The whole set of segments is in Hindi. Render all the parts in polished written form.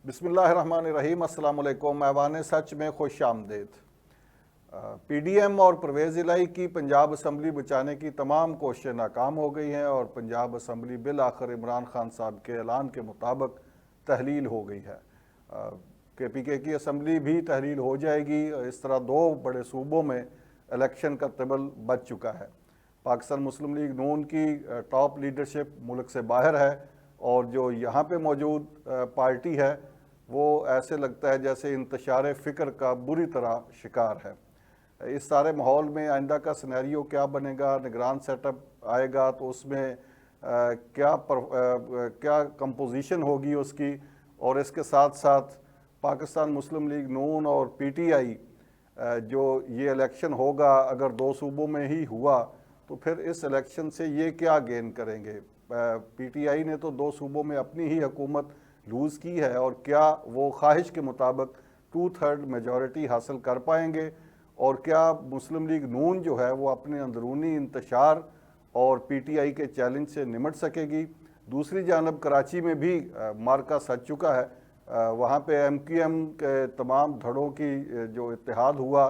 बिस्मिल्लाहिर्रहमानिर्रहीम। अस्सलाम वालेकुम। ऐवान सच में खुश आमदेद। पीडीएम और परवेज़ इलाही की पंजाब असम्बली बचाने की तमाम कोशिशें नाकाम हो गई हैं और पंजाब असम्बली बिल आखिर इमरान खान साहब के ऐलान के मुताबिक तहलील हो गई है। KPK की असम्बली भी तहलील हो जाएगी। इस तरह दो बड़े सूबों में इलेक्शन का तबल बच चुका है। पाकिस्तान मुस्लिम लीग नून की टॉप लीडरशिप मुल्क से बाहर है और जो यहाँ पे मौजूद पार्टी है वो ऐसे लगता है जैसे इंतशार फ़िक्र का बुरी तरह शिकार है। इस सारे माहौल में आइंदा का सिनेरियो क्या बनेगा, निगरान सेटअप आएगा तो उसमें क्या कंपोजिशन होगी उसकी, और इसके साथ साथ पाकिस्तान मुस्लिम लीग नून और PTI जो ये इलेक्शन होगा अगर दो सूबों में ही हुआ तो फिर इस इलेक्शन से ये क्या गेन करेंगे। PTI ने तो दो सूबों में अपनी ही हुकूमत लूज़ की है और क्या वो ख्वाहिश के मुताबिक 2/3 मेजॉरिटी हासिल कर पाएंगे, और क्या मुस्लिम लीग नून जो है वो अपने अंदरूनी इंतशार और PTI के चैलेंज से निमट सकेगी। दूसरी जानब कराची में भी मार्का सच चुका है। वहाँ पे MQM के तमाम धड़ों की जो इत्तेहाद हुआ,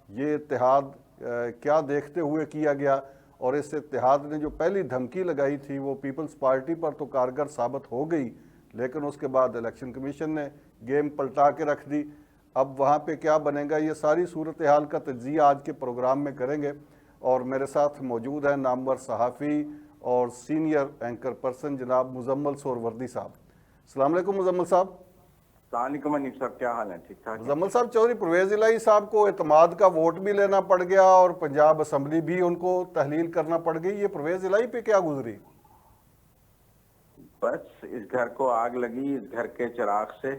ये इत्तेहाद क्या देखते हुए किया गया, और इस इत्तेहाद ने जो पहली धमकी लगाई थी वो पीपल्स पार्टी पर तो कारगर साबित हो गई, लेकिन उसके बाद इलेक्शन कमीशन ने गेम पलटा के रख दी। अब वहाँ पे क्या बनेगा, ये सारी सूरत हाल का तज्जिया आज के प्रोग्राम में करेंगे। और मेरे साथ मौजूद हैं नामवर सहाफ़ी और सीनियर एंकर पर्सन जनाब मुजम्मल सोहरवर्दी साहब। अस्सलाम वालेकुम मुजम्मल साहब। सलामुअलैकुम अनीफ साहब, क्या हाल है? ठीक ठाक है। मुजम्मल साहब, चौधरी परवेज़ इलाही साहब को एतमाद का वोट भी लेना पड़ गया और पंजाब असम्बली भी उनको तहलील करना पड़ गई। ये परवेज़ इलाही पे क्या गुजरी? बस इस घर को आग लगी, इस घर के चिराग से।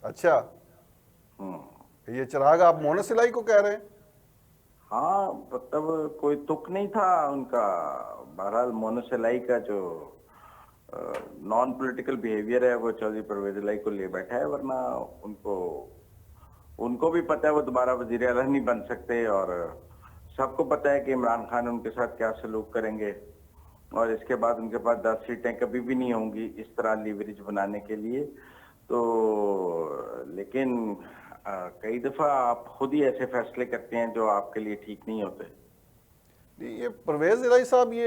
अच्छा, ये चिराग आप मोनस इलाही को कह रहे हैं? हाँ, मतलब कोई तुक नहीं था उनका। बहरहाल मोनस इलाही का जो नॉन पॉलिटिकल बिहेवियर है वो चौधरी परवेज इलाही को ले बैठा है, वरना उनको भी पता है वो दोबारा वजीर आला नहीं बन सकते, और सबको पता है कि इमरान खान उनके साथ क्या सलूक करेंगे, और इसके बाद उनके पास 10 सीटें कभी भी नहीं होंगी इस तरह लीवरेज बनाने के लिए। तो लेकिन कई दफा आप खुद ही ऐसे फैसले करते हैं जो आपके लिए ठीक नहीं होते। ये परवेज़ इलाही साहब ये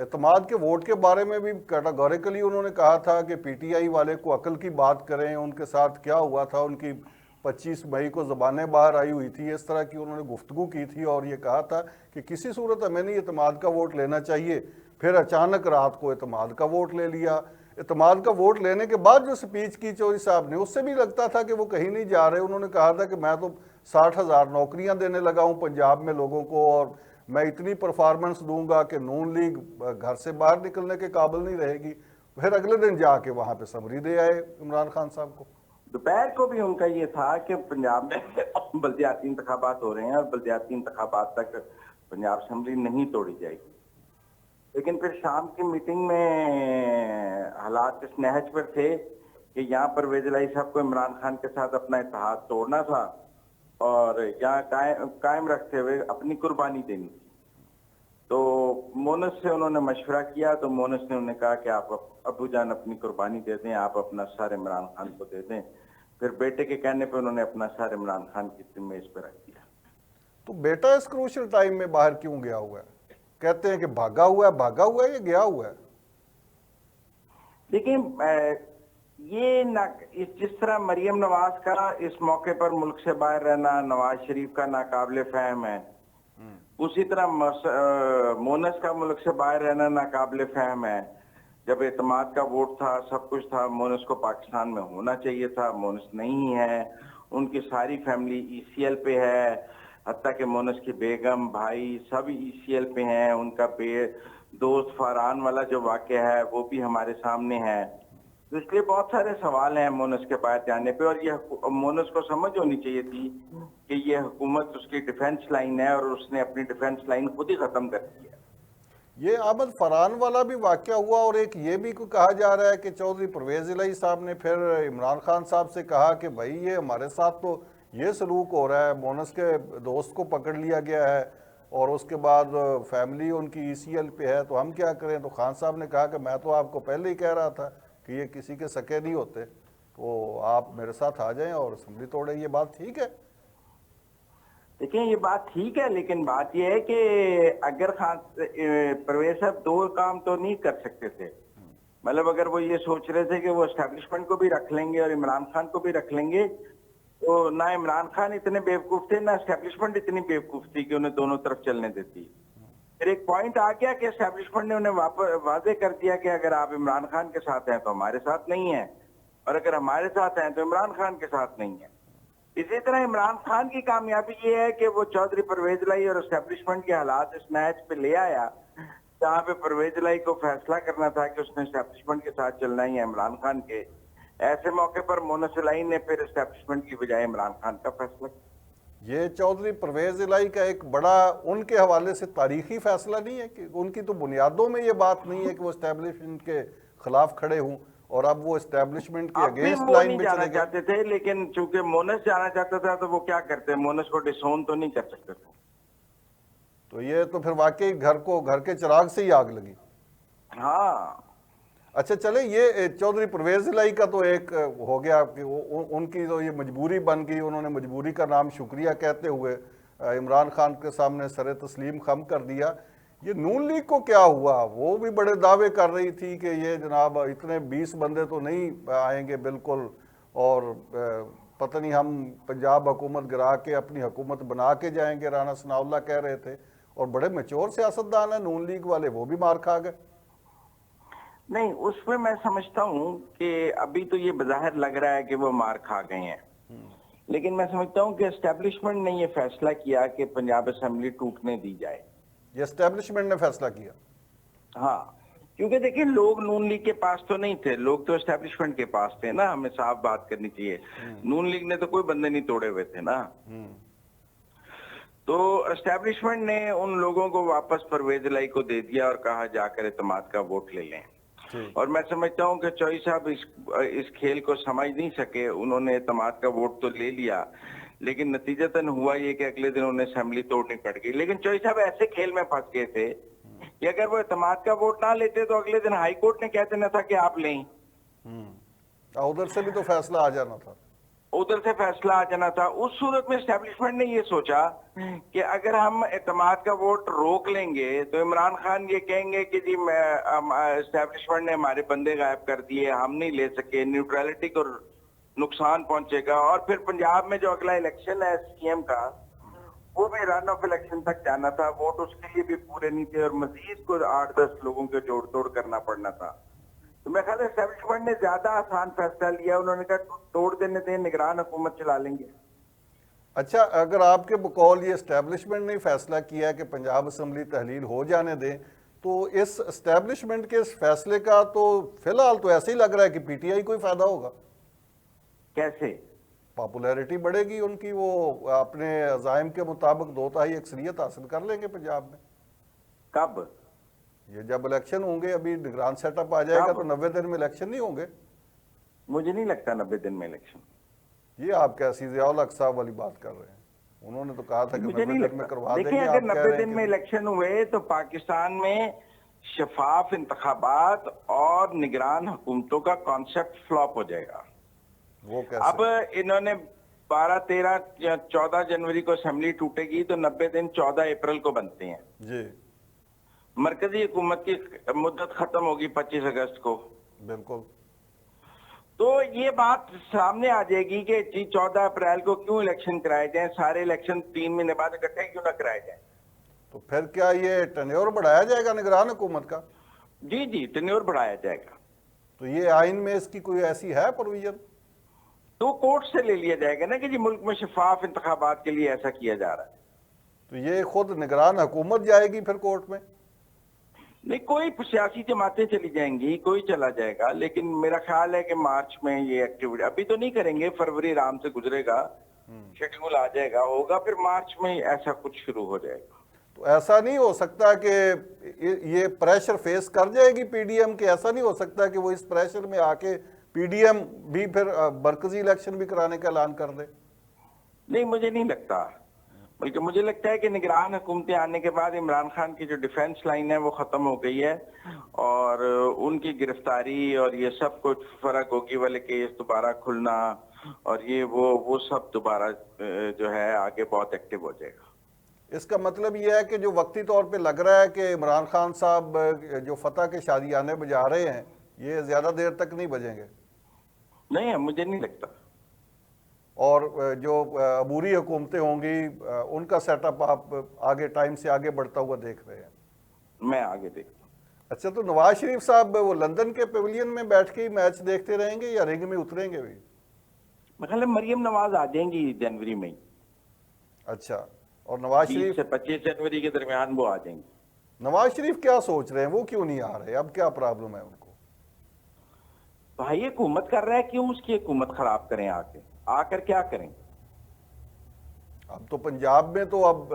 एतमाद के वोट के बारे में भी कैटेगोरिकली उन्होंने कहा था कि PTI वाले को अकल की बात करें, उनके साथ क्या हुआ था, उनकी 25 मई को ज़बानें बाहर आई हुई थी, इस तरह की उन्होंने गुफ्तगू की थी और ये कहा था कि किसी सूरत हमें नहीं एतमाद का वोट लेना चाहिए। फिर अचानक रात को एतमाद का वोट ले लिया। एतमाद का वोट लेने के बाद जो स्पीच की चौधरी साहब ने, उससे भी लगता था कि वो कहीं नहीं जा रहे। उन्होंने कहा था कि मैं तो 60,000 नौकरियां देने लगा हूं पंजाब में लोगों को, और मैं इतनी परफॉर्मेंस दूंगा कि नून लीग घर से बाहर निकलने के काबिल नहीं रहेगी। फिर अगले दिन जाके वहां पे समरी दे आए इमरान खान साहब को। दोपहर को भी उनका ये था कि पंजाब में बल्दियाती इंतखाबात हो रहे हैं और बल्दियाती इंतखाबात तक पंजाब असम्बली नहीं तोड़ी जाएगी। लेकिन फिर शाम की मीटिंग में हालात इस नहज पर थे कि यहाँ पर परवेज इलाही साहब को इमरान खान के साथ अपना इत्तेहाद तोड़ना था और यहाँ कायम रखते हुए अपनी कुर्बानी देनी थी। तो मोनस से उन्होंने मशवरा किया, तो मोनस ने उन्हें कहा कि आप अबू जान अपनी कुर्बानी दे दें, आप अपना सर इमरान खान को दे दें। फिर बेटे के कहने पे उन्होंने अपना सर इमरान खान की मेज पर रख दिया। तो बेटा इस क्रूशियल टाइम में बाहर क्यों गया हुआ है? कहते हैं कि भागा हुआ है या गया हुआ है? देखिए, ये जिस तरह मरियम नवाज का इस मौके पर मुल्क से बाहर रहना नवाज शरीफ का नाकाबिले फहम है, उसी तरह मोनस का मुल्क से बाहर रहना नाकाबिले फहम है। जब एतमाद का वोट था, सब कुछ था, मोनस को पाकिस्तान में होना चाहिए था, मोनस नहीं है। उनकी सारी फैमिली ECL पे है, हत्ता कि मोनस की बेगम भाई सब ECL पे हैं। उनका दोस्त फरहान वाला जो वाकया है वो भी हमारे सामने है। तो इसलिए बहुत सारे सवाल हैं मोनस के बाहर जाने पे, और ये मोनस को समझ होनी चाहिए थी कि ये हुकूमत उसकी डिफेंस लाइन है और उसने अपनी डिफेंस लाइन खुद ही खत्म कर दी है। ये अहमद फरहान वाला भी वाकया हुआ, और एक ये भी कहा जा रहा है कि चौधरी परवेज़ इलाही साहब ने फिर इमरान खान साहब से कहा कि भाई ये हमारे साथ तो ये सलूक हो रहा है, मोनस के दोस्त को पकड़ लिया गया है और उसके बाद फैमिली उनकी ECL पे है, तो हम क्या करें? तो खान साहब ने कहा कि मैं तो आपको पहले ही कह रहा था कि ये किसी के सके नहीं होते। तो आप मेरे साथ आ जाएं और असेंबली तोड़ें, ये बात ठीक है? देखिए ये बात ठीक है, लेकिन बात ये है कि अगर खान परवेज साहब दो काम तो नहीं कर सकते थे। मतलब अगर वो ये सोच रहे थे कि वो एस्टेब्लिशमेंट को भी रख लेंगे और इमरान खान को भी रख लेंगे, तो ना इमरान खान इतने बेवकूफ थे, ना एस्टेब्लिशमेंट इतनी बेवकूफ थी कि उन्हें दोनों तरफ चलने देती। फिर एक पॉइंट आ गया कि एस्टेब्लिशमेंट ने उन्हें वापस वादे कर दिया कि अगर आप इमरान खान के साथ हैं तो हमारे साथ नहीं है, और अगर हमारे साथ हैं तो इमरान खान के साथ नहीं है। इसी तरह इमरान खान की कामयाबी ये है कि वो चौधरी परवेज लाई और एस्टेब्लिशमेंट के हालात इस मैच पे ले आया, जहां पे परवेज लाई को फैसला करना था कि उसने एस्टेब्लिशमेंट के साथ चलना ही है इमरान खान के। ऐसे मौके पर मोनस इलाही ने फिर एस्टेब्लिशमेंट की बजाय इमरान खान का फैसला किया। ये चौधरी परवेज इलाही का एक बड़ा उनके हवाले से तारीखी फैसला नहीं है कि उनकी तो बुनियादों में ये बात नहीं है कि वो एस्टेब्लिशमेंट के खिलाफ खड़े हों, और अब वो एस्टेब्लिशमेंट के अब भी अगेंस्ट वो लाइन नहीं पे जाना चले गए। चाहते थे, लेकिन चूंकि मोनस जाना चाहता था तो वो क्या करते, मोनस को डिसोन तो नहीं कर सकते थे। तो ये तो फिर वाकई घर के चिराग से ही आग लगी। हाँ, अच्छा चले, ये चौधरी परवेज इलाही का तो एक हो गया कि उनकी तो ये मजबूरी बन गई, उन्होंने मजबूरी का नाम शुक्रिया कहते हुए इमरान खान के सामने सर तस्लीम खम कर दिया। ये नून लीग को क्या हुआ? वो भी बड़े दावे कर रही थी कि ये जनाब इतने 20 बंदे तो नहीं आएंगे बिल्कुल, और पता नहीं हम पंजाब हुकूमत गिरा के अपनी हुकूमत बना के जाएंगे, राना सनाउल्लाह कह रहे थे। और बड़े मैच्योर सियासतदान है नून लीग वाले, वो भी मार खा गए। नहीं उसमें मैं समझता हूँ कि अभी तो ये बज़ाहिर लग रहा है कि वो मार खा गए हैं, लेकिन मैं समझता हूँ कि एस्टेब्लिशमेंट ने ये फैसला किया कि पंजाब असेंबली टूटने दी जाए। ये एस्टेब्लिशमेंट ने फैसला किया? हाँ, क्योंकि देखिए लोग नून लीग के पास तो नहीं थे, लोग तो एस्टेब्लिशमेंट के पास थे ना, हमें साफ बात करनी चाहिए। नून लीग ने तो कोई बंदे नहीं तोड़े हुए थे ना। तो एस्टेब्लिशमेंट ने उन लोगों को वापस परवेज इलाही को दे दिया और कहा जाकर इत्तेमाद का वोट ले लें। और मैं समझता हूं कि चौधरी साहब इस खेल को समझ नहीं सके, उन्होंने इत्तेमाद का वोट तो ले लिया, लेकिन नतीजतन हुआ ये कि अगले दिन उन्हें असेंबली तोड़नी पड़ गई। लेकिन चौधरी साहब ऐसे खेल में फंस गए थे कि अगर वो इत्तेमाद का वोट ना लेते तो अगले दिन हाई कोर्ट ने कह देना था कि आप लें, उधर से भी तो फैसला आ जाना था। उधर से फैसला आ जाना था। उस सूरत में एस्टेब्लिशमेंट ने ये सोचा कि अगर हम इत्तेमाद का वोट रोक लेंगे तो इमरान खान ये कहेंगे कि जी एस्टेब्लिशमेंट ने हमारे बंदे गायब कर दिए, हम नहीं ले सके, न्यूट्रलिटी को नुकसान पहुंचेगा। और फिर पंजाब में जो अगला इलेक्शन है सीएम का, वो भी रन ऑफ इलेक्शन तक जाना था, वोट उसके लिए भी पूरे नहीं थे और मजीद को 8-10 लोगों के जोड़ तोड़ करना पड़ना था। तो मैं ख्याल एस्टेब्लिशमेंट ने ज्यादा आसान फैसला लिया, उन्होंने कहा तोड़ देने दें, निगरान हुकूमत चला लेंगे। अच्छा, अगर आपके बकौल ये एस्टेब्लिशमेंट ने फैसला किया कि पंजाब असेंबली तहलील हो जाने दें, तो इस एस्टेब्लिशमेंट के इस फैसले का तो फिलहाल तो ऐसे ही लग रहा है कि पीटीआई को ही फायदा होगा। कैसे? पॉपुलैरिटी बढ़ेगी उनकी, वो अपने अज़ाइम के मुताबिक 2/3 अक्सरियत हासिल कर लेंगे पंजाब में। कब? ये जब इलेक्शन होंगे, अभी निगरान सेटअप आ जाएगा तो 90 दिन में इलेक्शन नहीं होंगे? मुझे नहीं लगता 90 दिन में इलेक्शन। ये आप कैसी ज़ियाउल हक साहब वाली बात कर रहे हैं? उन्होंने तो कहा था कि 90 दिन में करवा देंगे। देखिए अगर 90 दिन में इलेक्शन हुए तो पाकिस्तान में शफाफ इंतखाबात और निगरान हुकूमतों का कॉन्सेप्ट फ्लॉप हो जाएगा। वो कैसे? अब इन्होंने 12, 13 या 14 जनवरी को असेंबली टूटेगी तो 90 दिन 14 अप्रैल को बनते हैं जी। मरकजी हुकूमत की मुद्दत खत्म होगी 25 अगस्त को। बिल्कुल। तो ये बात सामने आ जाएगी कि जी 14 अप्रैल को क्यों इलेक्शन कराए जाएं, सारे इलेक्शन 3 महीने बाद इकट्ठे क्यों ना कराए जाएं। तो फिर क्या ये टेन्योर बढ़ाया जाएगा निगरान हुकूमत का? जी जी, टेन्योर बढ़ाया जाएगा। तो ये आइन में इसकी कोई ऐसी है प्रोविजन? तो कोर्ट से ले लिया जाएगा ना कि जी मुल्क में शफाफ इंतखाबात के लिए ऐसा किया जा रहा है। तो ये खुद निगरान हुकूमत जाएगी फिर कोर्ट में? नहीं, कोई सियासी जमातें चली जाएंगी, कोई चला जाएगा, लेकिन मेरा ख्याल है कि मार्च में ये एक्टिविटी अभी तो नहीं करेंगे, फरवरी आराम से गुजरेगा, शेड्यूल आ जाएगा, होगा, फिर मार्च में ऐसा कुछ शुरू हो जाएगा। तो ऐसा नहीं हो सकता कि ये प्रेशर फेस कर जाएगी पीडीएम के? ऐसा नहीं हो सकता कि वो इस प्रेशर में आके पीडीएम भी फिर मरकजी इलेक्शन भी कराने का ऐलान कर दे? नहीं, मुझे नहीं लगता। बल्कि मुझे लगता है कि निगरान हुकूमतें आने के बाद इमरान खान की जो डिफेंस लाइन है वो खत्म हो गई है, और उनकी गिरफ्तारी और ये सब कुछ फर्क होगी वाले केस दोबारा खुलना और ये वो सब दोबारा जो है आगे बहुत एक्टिव हो जाएगा। इसका मतलब ये है कि जो वक्ती तौर पे लग रहा है कि इमरान खान साहब जो फतह के शादियाने बजा रहे हैं ये ज्यादा देर तक नहीं बजेंगे, नहीं है, मुझे नहीं लगता। और जो अबूरी हुकूमतें होंगी उनका सेटअप आप आगे टाइम से आगे बढ़ता हुआ देख रहे हैं? मैं आगे देखता हूँ। अच्छा, तो नवाज शरीफ साहब वो लंदन के पेविलियन में बैठ के ही मैच देखते रहेंगे या रिंग में उतरेंगे भी? मैं ख्याल है मरियम नवाज आ जाएंगी जनवरी में। अच्छा, और नवाज 20 शरीफ से 25 जनवरी के दरमियान वो आ जाएंगे। नवाज शरीफ क्या सोच रहे हैं, वो क्यों नहीं आ रहे, अब क्या प्रॉब्लम है उनको? भाई हुकूमत कर रहा है, क्यों उसकी हुकूमत खराब करें आके, आकर क्या करें? अब तो पंजाब में तो अब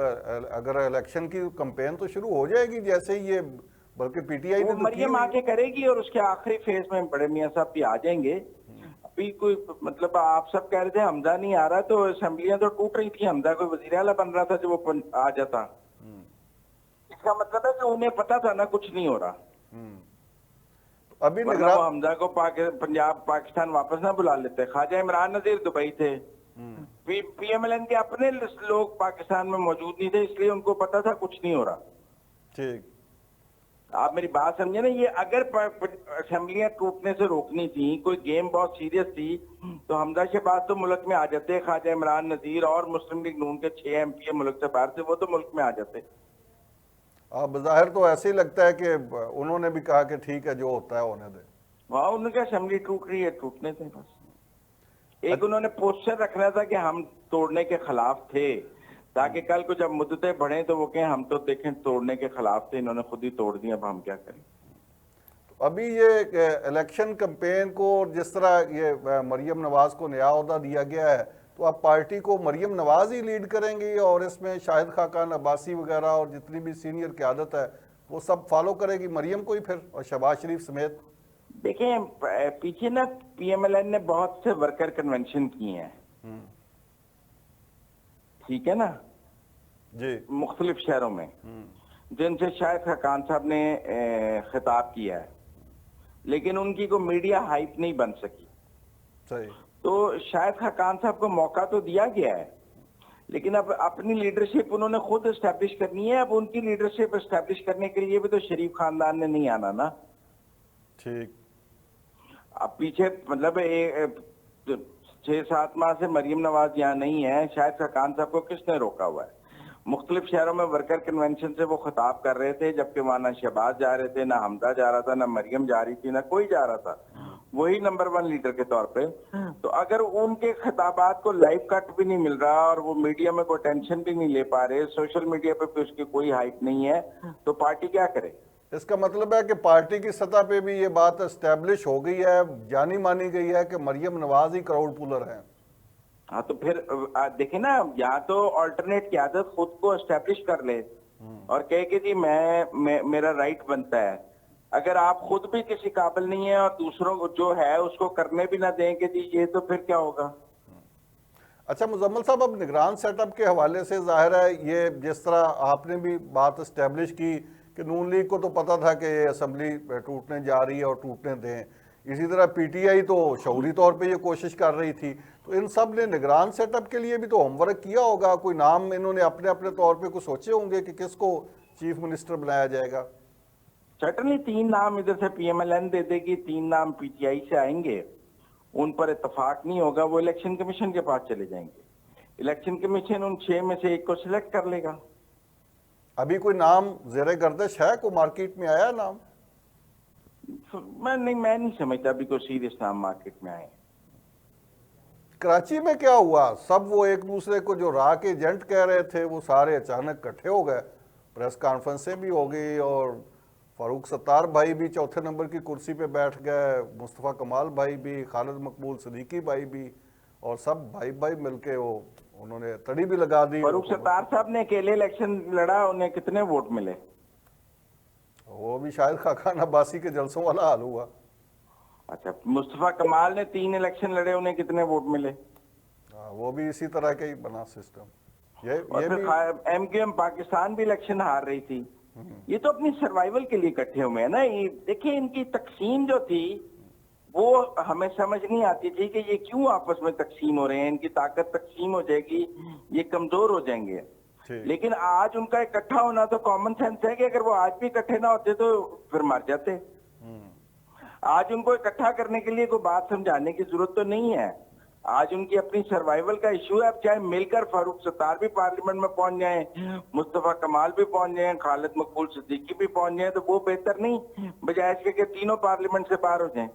अगर इलेक्शन की कैंपेन तो शुरू हो जाएगी जैसे ही ये, बल्कि पीटीआई वो ने तो की मरियम हुई। आके करेगी और उसके आखिरी फेज में बड़े मियां साहब भी आ जाएंगे। अभी कोई मतलब आप सब कह रहे थे हमजा नहीं आ रहा, तो असेंबलियां तो टूट रही थी, हमजा कोई वजीर आला बन रहा था जो वो आ जाता। इसका मतलब है कि उन्हें पता था ना कुछ नहीं हो रहा, अभी वरना निगरान वो हमजा को पंजाब पाकिस्तान वापस ना बुला लेते। ख्वाजा इमरान नजीर दुबई थे, पीएमएलएन के अपने लोग पाकिस्तान में मौजूद नहीं थे, इसलिए उनको पता था कुछ नहीं हो रहा। ठीक, आप मेरी बात समझे ना, ये अगर असेंबलियां टूटने से रोकनी थी, कोई गेम बहुत सीरियस थी, तो हमजा शहबाज तो मुल्क में आ जाते, ख्वाजा इमरान नजीर और मुस्लिम लीग नून के 6 एमपी मुल्क से बाहर से, वो तो मुल्क में आ जाते। बज़ाहिर तो ऐसे ही लगता है कि उन्होंने भी कहा कि ठीक है जो होता है होने दे। वहां उनकी असेंबली टूट रही है, टूटने थे बस। एक उन्होंने पोस्टर रखना था कि हम तोड़ने के खिलाफ थे, ताकि कल को जब मुद्दतें बढ़े तो वो कहें हम तो देखें तोड़ने के खिलाफ थे, इन्होंने खुद ही तोड़ दिया, अब हम क्या करें। अभी ये इलेक्शन कैंपेन को जिस तरह ये मरियम नवाज को नया ओहदा दिया गया है, तो अब पार्टी को मरियम नवाज ही लीड करेंगी और इसमें शाहिद खाकान अब्बासी वगैरह और जितनी भी सीनियर क़यादत है वो सब फॉलो करेगी मरियम को ही फिर, और शहबाज शरीफ समेत? देखें, पीछे ना पीएमएलएन ने बहुत से वर्कर कन्वेंशन किए हैं, ठीक है ना, जी, मुख्तलिफ शहरों में, जिनसे शायद खान साहब ने खिताब किया है, लेकिन उनकी को मीडिया हाइप नहीं बन सकी। सही। तो शायद खान साहब को मौका तो दिया गया है, लेकिन अब अपनी लीडरशिप उन्होंने खुद एस्टेब्लिश करनी है। अब उनकी लीडरशिप एस्टेब्लिश करने के लिए भी तो शरीफ खानदान ने नहीं आना ना। ठीक, अब पीछे मतलब 6-7 माह से मरियम नवाज यहाँ नहीं है, शायद खान साहब को किसने रोका हुआ है? मुख्तलिफ शहरों में वर्कर कन्वेंशन से वो खिताब कर रहे थे, जबकि वहां ना शहबाज जा रहे थे, ना हमजा जा रहा था, ना मरियम जा रही थी, ना कोई जा रहा था, वही नंबर 1 लीडर के तौर पे। तो अगर उनके खिताबात को लाइव कट भी नहीं मिल रहा और वो मीडिया में कोई टेंशन भी नहीं ले पा रहे, सोशल मीडिया पे भी उसकी कोई हाइप नहीं है, तो पार्टी क्या करे? इसका मतलब है कि पार्टी की सतह पे भी ये बात एस्टेब्लिश हो गई है, जानी मानी गई है कि मरियम नवाज ही क्राउड पुलर हैं। हाँ, तो फिर देखे ना, या तो अल्टरनेट क़यादत खुद को एस्टेब्लिश कर ले और कहे कि जी मेरा राइट बनता है। अगर आप खुद भी किसी काबिल नहीं है और दूसरों को जो है उसको करने भी ना देंगे जी ये, तो फिर क्या होगा? अच्छा मुजम्मल साहब, अब निगरान सेटअप के हवाले से जाहिर है ये जिस तरह आपने भी बात एस्टेब्लिश की कि नून लीग को तो पता था कि ये असम्बली टूटने जा रही है और टूटने दें, इसी तरह पीटीआई तो शऊरी तौर पे ये कोशिश कर रही थी, तो इन सब ने निगरान सेटअप के लिए भी तो होमवर्क किया होगा, कोई नाम इन्होंने अपने अपने तौर पे कुछ सोचे होंगे कि किसको चीफ मिनिस्टर बनाया जाएगा? सर्टनली 3 नाम इधर से पीएमएलएन दे देगी, 3 नाम पीटीआई से आएंगे, उन पर इत्तेफाक नहीं होगा, वो इलेक्शन कमीशन के पास चले जाएंगे, इलेक्शन कमीशन उन 6 में से एक को सिलेक्ट कर लेगा। अभी कोई नाम ज़ेरे गर्दिश है, कोई मार्केट में आया नाम? मैं नहीं समझता अभी कोई सीरियस नाम मार्केट में आए। कराची में क्या हुआ, सब वो एक दूसरे को जो राह के एजेंट कह रहे थे वो सारे अचानक इकट्ठे हो गए, प्रेस कॉन्फ्रेंसें भी हो गई और फारूक सत्तार भाई भी चौथे नंबर की कुर्सी पे बैठ गए, मुस्तफ़ा कमाल भाई भी, खालिद मकबूल सदीकी भाई भी, और सब भाई भाई मिलके वो उन्होंने तड़ी भी लगा दी। फारूक सत्तार साहब ने अकेले इलेक्शन लड़ा, उन्हें कितने वोट मिले? वो भी शायद खाकान अब्बासी के जलसों वाला हाल हुआ। अच्छा, मुस्तफा कमाल ने 3 इलेक्शन लड़े, उन्हें कितने वोट मिले? वो भी इसी तरह का ही बना सिस्टम। और ये फिर भी MQM पाकिस्तान भी इलेक्शन हार रही थी। ये तो अपनी सर्वाइवल के लिए इकट्ठे हुए हैं ना। ये देखिए, इनकी तकसीम जो थी वो हमें समझ नहीं आती थी कि ये क्यों आपस में तकसीम हो रहे हैं। इनकी ताकत तकसीम हो जाएगी, ये कमजोर हो जाएंगे। ठीक। लेकिन आज उनका इकट्ठा होना तो कॉमन सेंस है कि अगर वो आज भी इकट्ठे ना होते तो फिर मर जाते। आज उनको इकट्ठा करने के लिए कोई बात समझाने की जरूरत तो नहीं है। आज उनकी अपनी सर्वाइवल का इशू है। अब चाहे मिलकर फारूक सत्तार भी पार्लियामेंट में पहुंच जाए, मुस्तफा कमाल भी पहुंच जाए, खालिद मकबूल सिद्दीकी भी पहुंच जाए, तो वो बेहतर नहीं, बजाय इसके कि तीनों पार्लियामेंट से बाहर हो जाएं।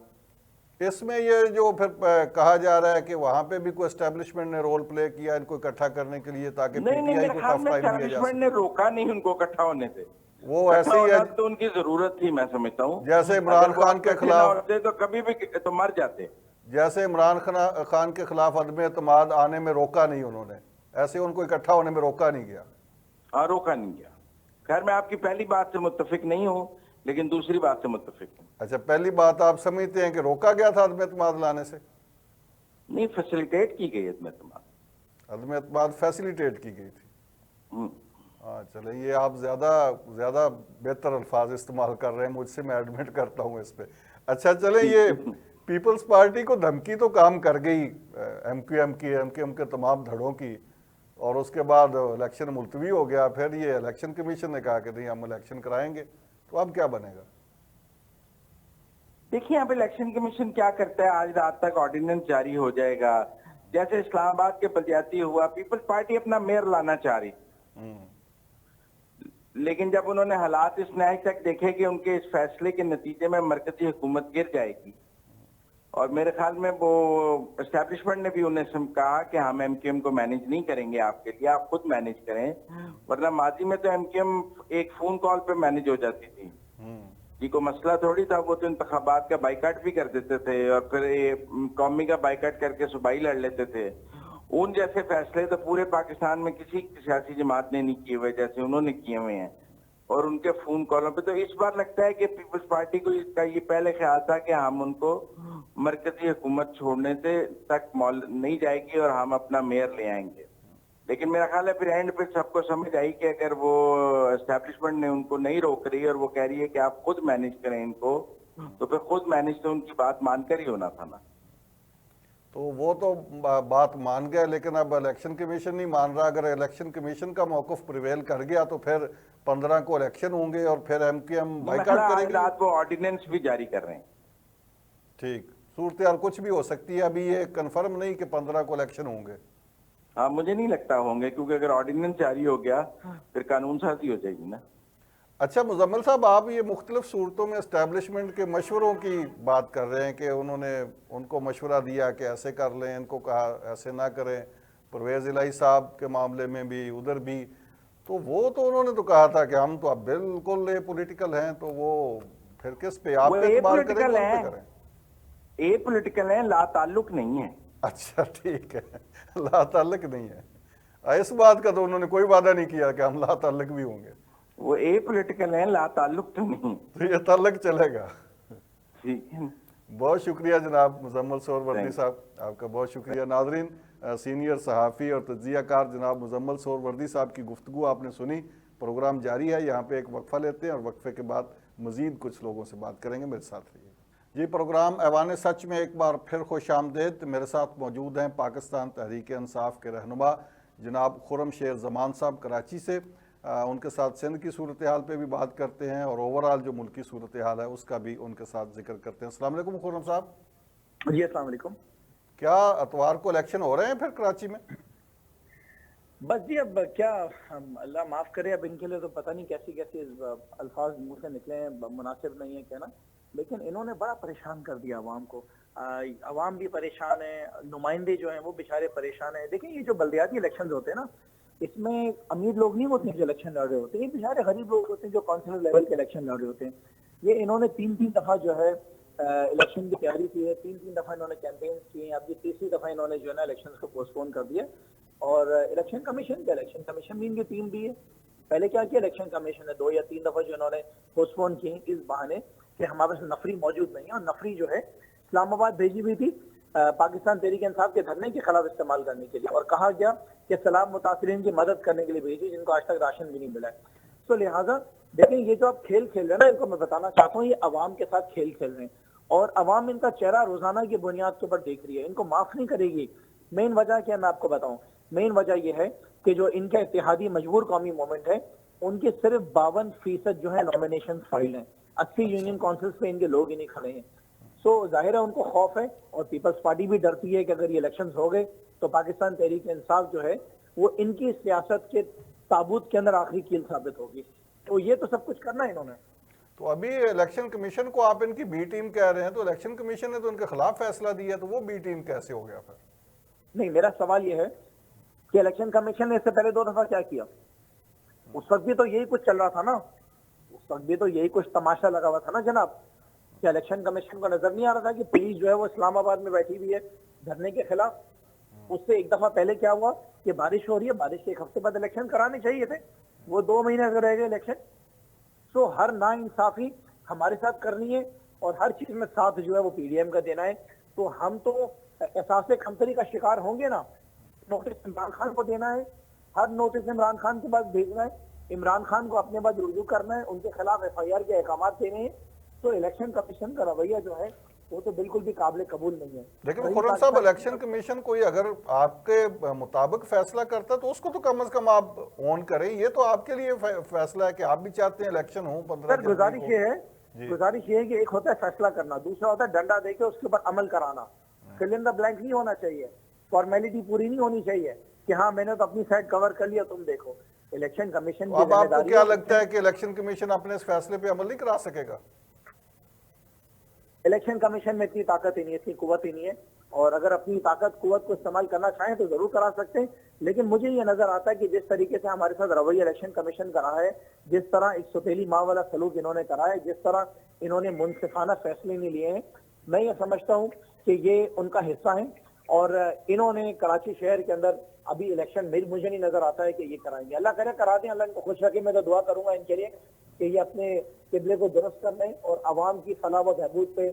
इसमें ये जो फिर कहा जा रहा है कि वहां पे भी कोई एस्टेब्लिशमेंट ने रोल प्ले किया इनको इकट्ठा करने के लिए, ताकि नहीं नहीं, पीटीआई मेरे को ख्याल टफ में टाइम दिया जा एस्टैब्लिशमेंट सके। ने रोका नहीं उनको इकट्ठा होने से। वो इकट्ठा ऐसे ही होना है तो उनकी जरूरत थी, मैं समझता हूँ। जैसे इमरान अगर वो खान के इकट्ठे ना खिलाफ, होते तो कभी भी तो मर जाते। जैसे इमरान खान के खिलाफ अदम एतमाद आने में रोका नहीं उन्होंने, ऐसे उनको इकट्ठा होने में रोका नहीं गया। हाँ, रोका नहीं गया। खैर, मैं आपकी पहली बात से मुत्तफिक नहीं हूँ, लेकिन दूसरी बात से मुत्तफिक हूँ। अच्छा, पहली बात आप समझते हैं कि रोका गया था अदम एतमाद लाने से? नहीं, फैसिलिटेट की गई अदम एतमाद। अदम एतमाद फैसिलिटेट की गई थी। हम्म। हाँ चले, ये आप ज्यादा ज्यादा बेहतर अल्फाज इस्तेमाल कर रहे हैं मुझसे, मैं एडमिट करता हूँ इस पे। अच्छा चले, ये पीपल्स पार्टी को धमकी तो काम कर गई एमक्यूएम के तमाम धड़ों की, और उसके बाद इलेक्शन मुलतवी हो गया। फिर ये इलेक्शन कमीशन ने कहा कि नहीं हम इलेक्शन कराएंगे, तो अब क्या बनेगा? देखिए, अब इलेक्शन कमीशन क्या करता है। आज रात तक ऑर्डिनेंस जारी हो जाएगा। जैसे इस्लामाबाद के बलदियाती हुआ, पीपल्स पार्टी अपना मेयर लाना चाह रही, लेकिन जब उन्होंने हालात इस न्याय तक देखे कि उनके इस फैसले के नतीजे में मरकजी हुकूमत गिर जाएगी, और मेरे ख्याल में वो एस्टैब्लिशमेंट ने भी उन्हें कहा कि हम एमक्यूएम को मैनेज नहीं करेंगे आपके लिए, आप खुद मैनेज करें। वरना माजी में तो एमक्यूएम एक फोन कॉल पे मैनेज हो जाती थी। जी, को मसला थोड़ी था, वो तो इंतखाबात का बाइकाट भी कर देते थे और फिर ये कौमी का बाइकाट करके सूबाई लड़ लेते थे। उन जैसे फैसले तो पूरे पाकिस्तान में किसी सियासी जमात ने नहीं किए हुए जैसे उन्होंने किए हुए हैं। और उनके फोन कॉलों पे तो इस बार लगता है कि पीपल्स पार्टी को इसका ये पहले ख्याल था कि हम उनको मरकजी हुकूमत छोड़ने से तक नहीं जाएगी और हम अपना मेयर ले आएंगे। लेकिन मेरा ख्याल है फिर एंड पे सबको समझ आई कि अगर वो एस्टैब्लिशमेंट ने उनको नहीं रोक रही और वो कह रही है कि आप खुद मैनेज करें इनको, तो फिर खुद मैनेज तो उनकी बात मानकर ही होना था ना। तो वो तो बात मान गए, लेकिन अब इलेक्शन कमीशन नहीं मान रहा। अगर इलेक्शन कमीशन का मौकफ प्रिवेल कर गया तो फिर 15 को इलेक्शन होंगे और फिर एमक्यूएम बाइकाट करेगी। रात वो ऑर्डिनेंस भी जारी कर रहे हैं। ठीक, सूरत हाल कुछ भी हो सकती है, अभी ये कंफर्म नहीं कि 15 को इलेक्शन होंगे। हाँ, मुझे नहीं लगता होंगे, क्योंकि अगर ऑर्डिनेंस जारी हो गया फिर कानून साजी हो जाएगी ना। अच्छा मुजम्मिल साहब, आप ये मुख्तलिफ सूरतों में एस्टैब्लिशमेंट के मशवरों की बात कर रहे हैं कि उन्होंने उनको मशवरा दिया कि ऐसे कर लें, इनको कहा ऐसे ना करें, परवेज़ इलाही साहब के मामले में भी, उधर भी। तो वो तो उन्होंने तो कहा था कि हम तो अब बिल्कुल ये पॉलिटिकल हैं, तो वो फिर किस पे आप पे एतबार करें, उन पे करें? ए पॉलिटिकल है, ला ताल्लुक नहीं है। अच्छा ठीक है, ला ताल्लुक नहीं है। इस बात का तो उन्होंने कोई वादा नहीं किया कि हम ला ताल्लुक भी होंगे। वो ए पॉलिटिकल है, ला ताल्लुक तो नहीं। तो ये ताल्लुक चलेगा। ठीक है, बहुत शुक्रिया जनाब मुजम्मिल सोहरवर्दी साहब, आपका बहुत शुक्रिया। नाजरीन, सीनियर सहाफ़ी और तज्ज़ियाकार जनाब मुजम्मिल सोहरवर्दी साहब की गुफ्तगू आपने सुनी। प्रोग्राम जारी है, यहाँ पे एक वक्फा लेते हैं और वक्फे के बाद मज़ीद कुछ लोगों से बात करेंगे। मेरे साथ रहिए जी। प्रोग्राम ऐवान सच में एक बार फिर खुश आमदेद। मेरे साथ मौजूद हैं पाकिस्तान तहरीक इंसाफ के रहनुमा जनाब खुर्रमशेर ज़मान साहब कराची से। उनके साथ सिंध की सूरत हाल पर भी बात करते हैं और ओवरऑल जो मुल्की सूरत हाल है उसका भी उनके साथ जिक्र करते हैं। अस्सलाम वालेकुम खुर्रम साहब। जी अस्सलाम वालेकुम। क्या अतवार को इलेक्शन हो रहे हैं फिर कराची में? बस जी, अब क्या, अल्लाह माफ करे, अब इनके लिए तो पता नहीं कैसी कैसी अल्फाज मुंह से निकले हैं, मुनासिब नहीं है कहना, लेकिन इन्होंने बड़ा परेशान कर दिया अवाम को। अवाम भी परेशान है, नुमाइंदे जो हैं वो बेचारे परेशान हैं। देखिए, ये जो बल्दियाती इलेक्शन होते हैं ना, इसमें अमीर लोग नहीं होते हैं जो इलेक्शन लड़ रहे होते हैं, ये बेचारे गरीब लोग होते हैं जो काउंसिलर लेवल के इलेक्शन लड़ रहे होते हैं। ये इन्होंने 3-3 दफा जो है इलेक्शन की तैयारी की है, 3-3 दफा इन्होंने कैंपेन की है। अब ये तीसरी दफा इन्होंने जो है ना इलेक्शन को पोस्टपोन कर दिया। और इलेक्शन कमीशन भी इनकी टीम भी है। पहले क्या किया, इलेक्शन कमीशन ने 2 या 3 दफा जो इन्होंने पोस्टपोन किए इस बहाने कि हमारे पास नफरी मौजूद नहीं है, और नफरी जो है इस्लामाबाद भेजी हुई थी पाकिस्तान तहरीक इंसाफ के धरने के खिलाफ इस्तेमाल करने के लिए, और कहा गया कि सैलाब मुतासरीन की मदद करने के लिए भेजी जिनको आज तक राशन भी नहीं मिला है। तो लिहाजा देखें, ये जो आप खेल खेल रहे हैं ना, इनको मैं बताना चाहता हूँ, ये अवाम के साथ खेल खेल रहे हैं और अवाम इनका चेहरा रोजाना की बुनियाद के ऊपर देख रही है, इनको माफ नहीं करेगी। मेन वजह क्या है मैं आपको बताऊं, मेन वजह यह है कि जो इनका इत्तेहादी मजबूर कौमी मूवमेंट है, उनके सिर्फ 52% जो है नॉमिनेशन फाइल हैं, 80 यूनियन काउंसिल्स पे इनके लोग ही नहीं खड़े हैं। सो जाहिर है उनको खौफ है, और पीपल्स पार्टी भी डरती है कि अगर ये इलेक्शन हो गए तो पाकिस्तान तहरीक इंसाफ जो है वो इनकी सियासत के ताबूत के अंदर आखिरी कील साबित होगी। तो ये तो सब कुछ करना है इन्होंने। तो अभी इलेक्शन कमीशन को आप इनकी बी टीम कह रहे हैं, तो इलेक्शन कमीशन ने तो उनके खिलाफ फैसला दिया, तो वो बी टीम कैसे हो गया फिर? नहीं, मेरा सवाल यह है कि इलेक्शन कमीशन ने इससे पहले 2 दफा क्या किया? उस वक्त भी तो यही कुछ चल रहा था ना, उस वक्त भी तो यही कुछ तमाशा लगा हुआ था ना जनाब। क्या इलेक्शन कमीशन को नजर नहीं आ रहा था कि पुलिस जो है वो इस्लामाबाद में बैठी हुई है धरने के खिलाफ? उससे एक दफा पहले क्या हुआ कि बारिश हो रही है, बारिश के 1 हफ्ते बाद इलेक्शन कराने चाहिए थे, वो 2 महीने अगर रह गए इलेक्शन। तो हर नाइंसाफी हमारे साथ करनी है और हर चीज में साथ जो है वो पीडीएम का देना है। तो हम तो एहसास कमतरी का शिकार होंगे ना। नोटिस इमरान खान को देना है, हर नोटिस इमरान खान के पास भेजना है, इमरान खान को अपने बाद रुजू करना है, उनके खिलाफ एफआईआर के अहकाम देने हैं। तो इलेक्शन कमीशन का रवैया जो है वो तो बिल्कुल भी काबिल कबूल नहीं है। लेकिन खुर्रम साहब, इलेक्शन कमीशन कोई अगर आपके मुताबिक फैसला करता तो उसको तो कम से कम आप ऑन करें। ये तो आपके लिए फैसला है कि आप भी चाहते हैं इलेक्शन हो 15 जनवरी को। गुजारिश ये है कि एक होता है फैसला करना, दूसरा होता है डंडा देके उसके ऊपर अमल कराना। फिल इन द ब्लैंक नहीं होना चाहिए, फॉर्मेलिटी पूरी नहीं होनी चाहिए कि हाँ मैंने तो अपनी साइड कवर कर लिया, तुम देखो। इलेक्शन कमीशन अब आपको क्या लगता है कि इलेक्शन कमीशन अपने इस फैसले पे अमल नहीं करा सकेगा? इलेक्शन कमीशन में इतनी ताकत ही नहीं है, इतनी कुव्वत ही नहीं है, और अगर अपनी ताकत कुव्वत को इस्तेमाल करना चाहें तो जरूर करा सकते हैं। लेकिन मुझे ये नजर आता है कि जिस तरीके से हमारे साथ रवैया इलेक्शन कमीशन का रहा है, जिस तरह एक सौतेली माँ वाला सलूक इन्होंने करा है, जिस तरह इन्होंने मुनसिफाना फैसले नहीं लिए हैं, मैं ये समझता हूँ कि ये उनका हिस्सा है। और इन्होंने कराची शहर के अंदर अभी इलेक्शन मुझे नहीं नजर आता है कि ये कराएंगे। अल्लाह करे करा दें, अल्लाह इनको खुश रखे। मैं तो दुआ करूंगा इनके लिए कि ये अपने किबले को दुरुस्त कर लें और आवाम की फलाह व बहबूद पे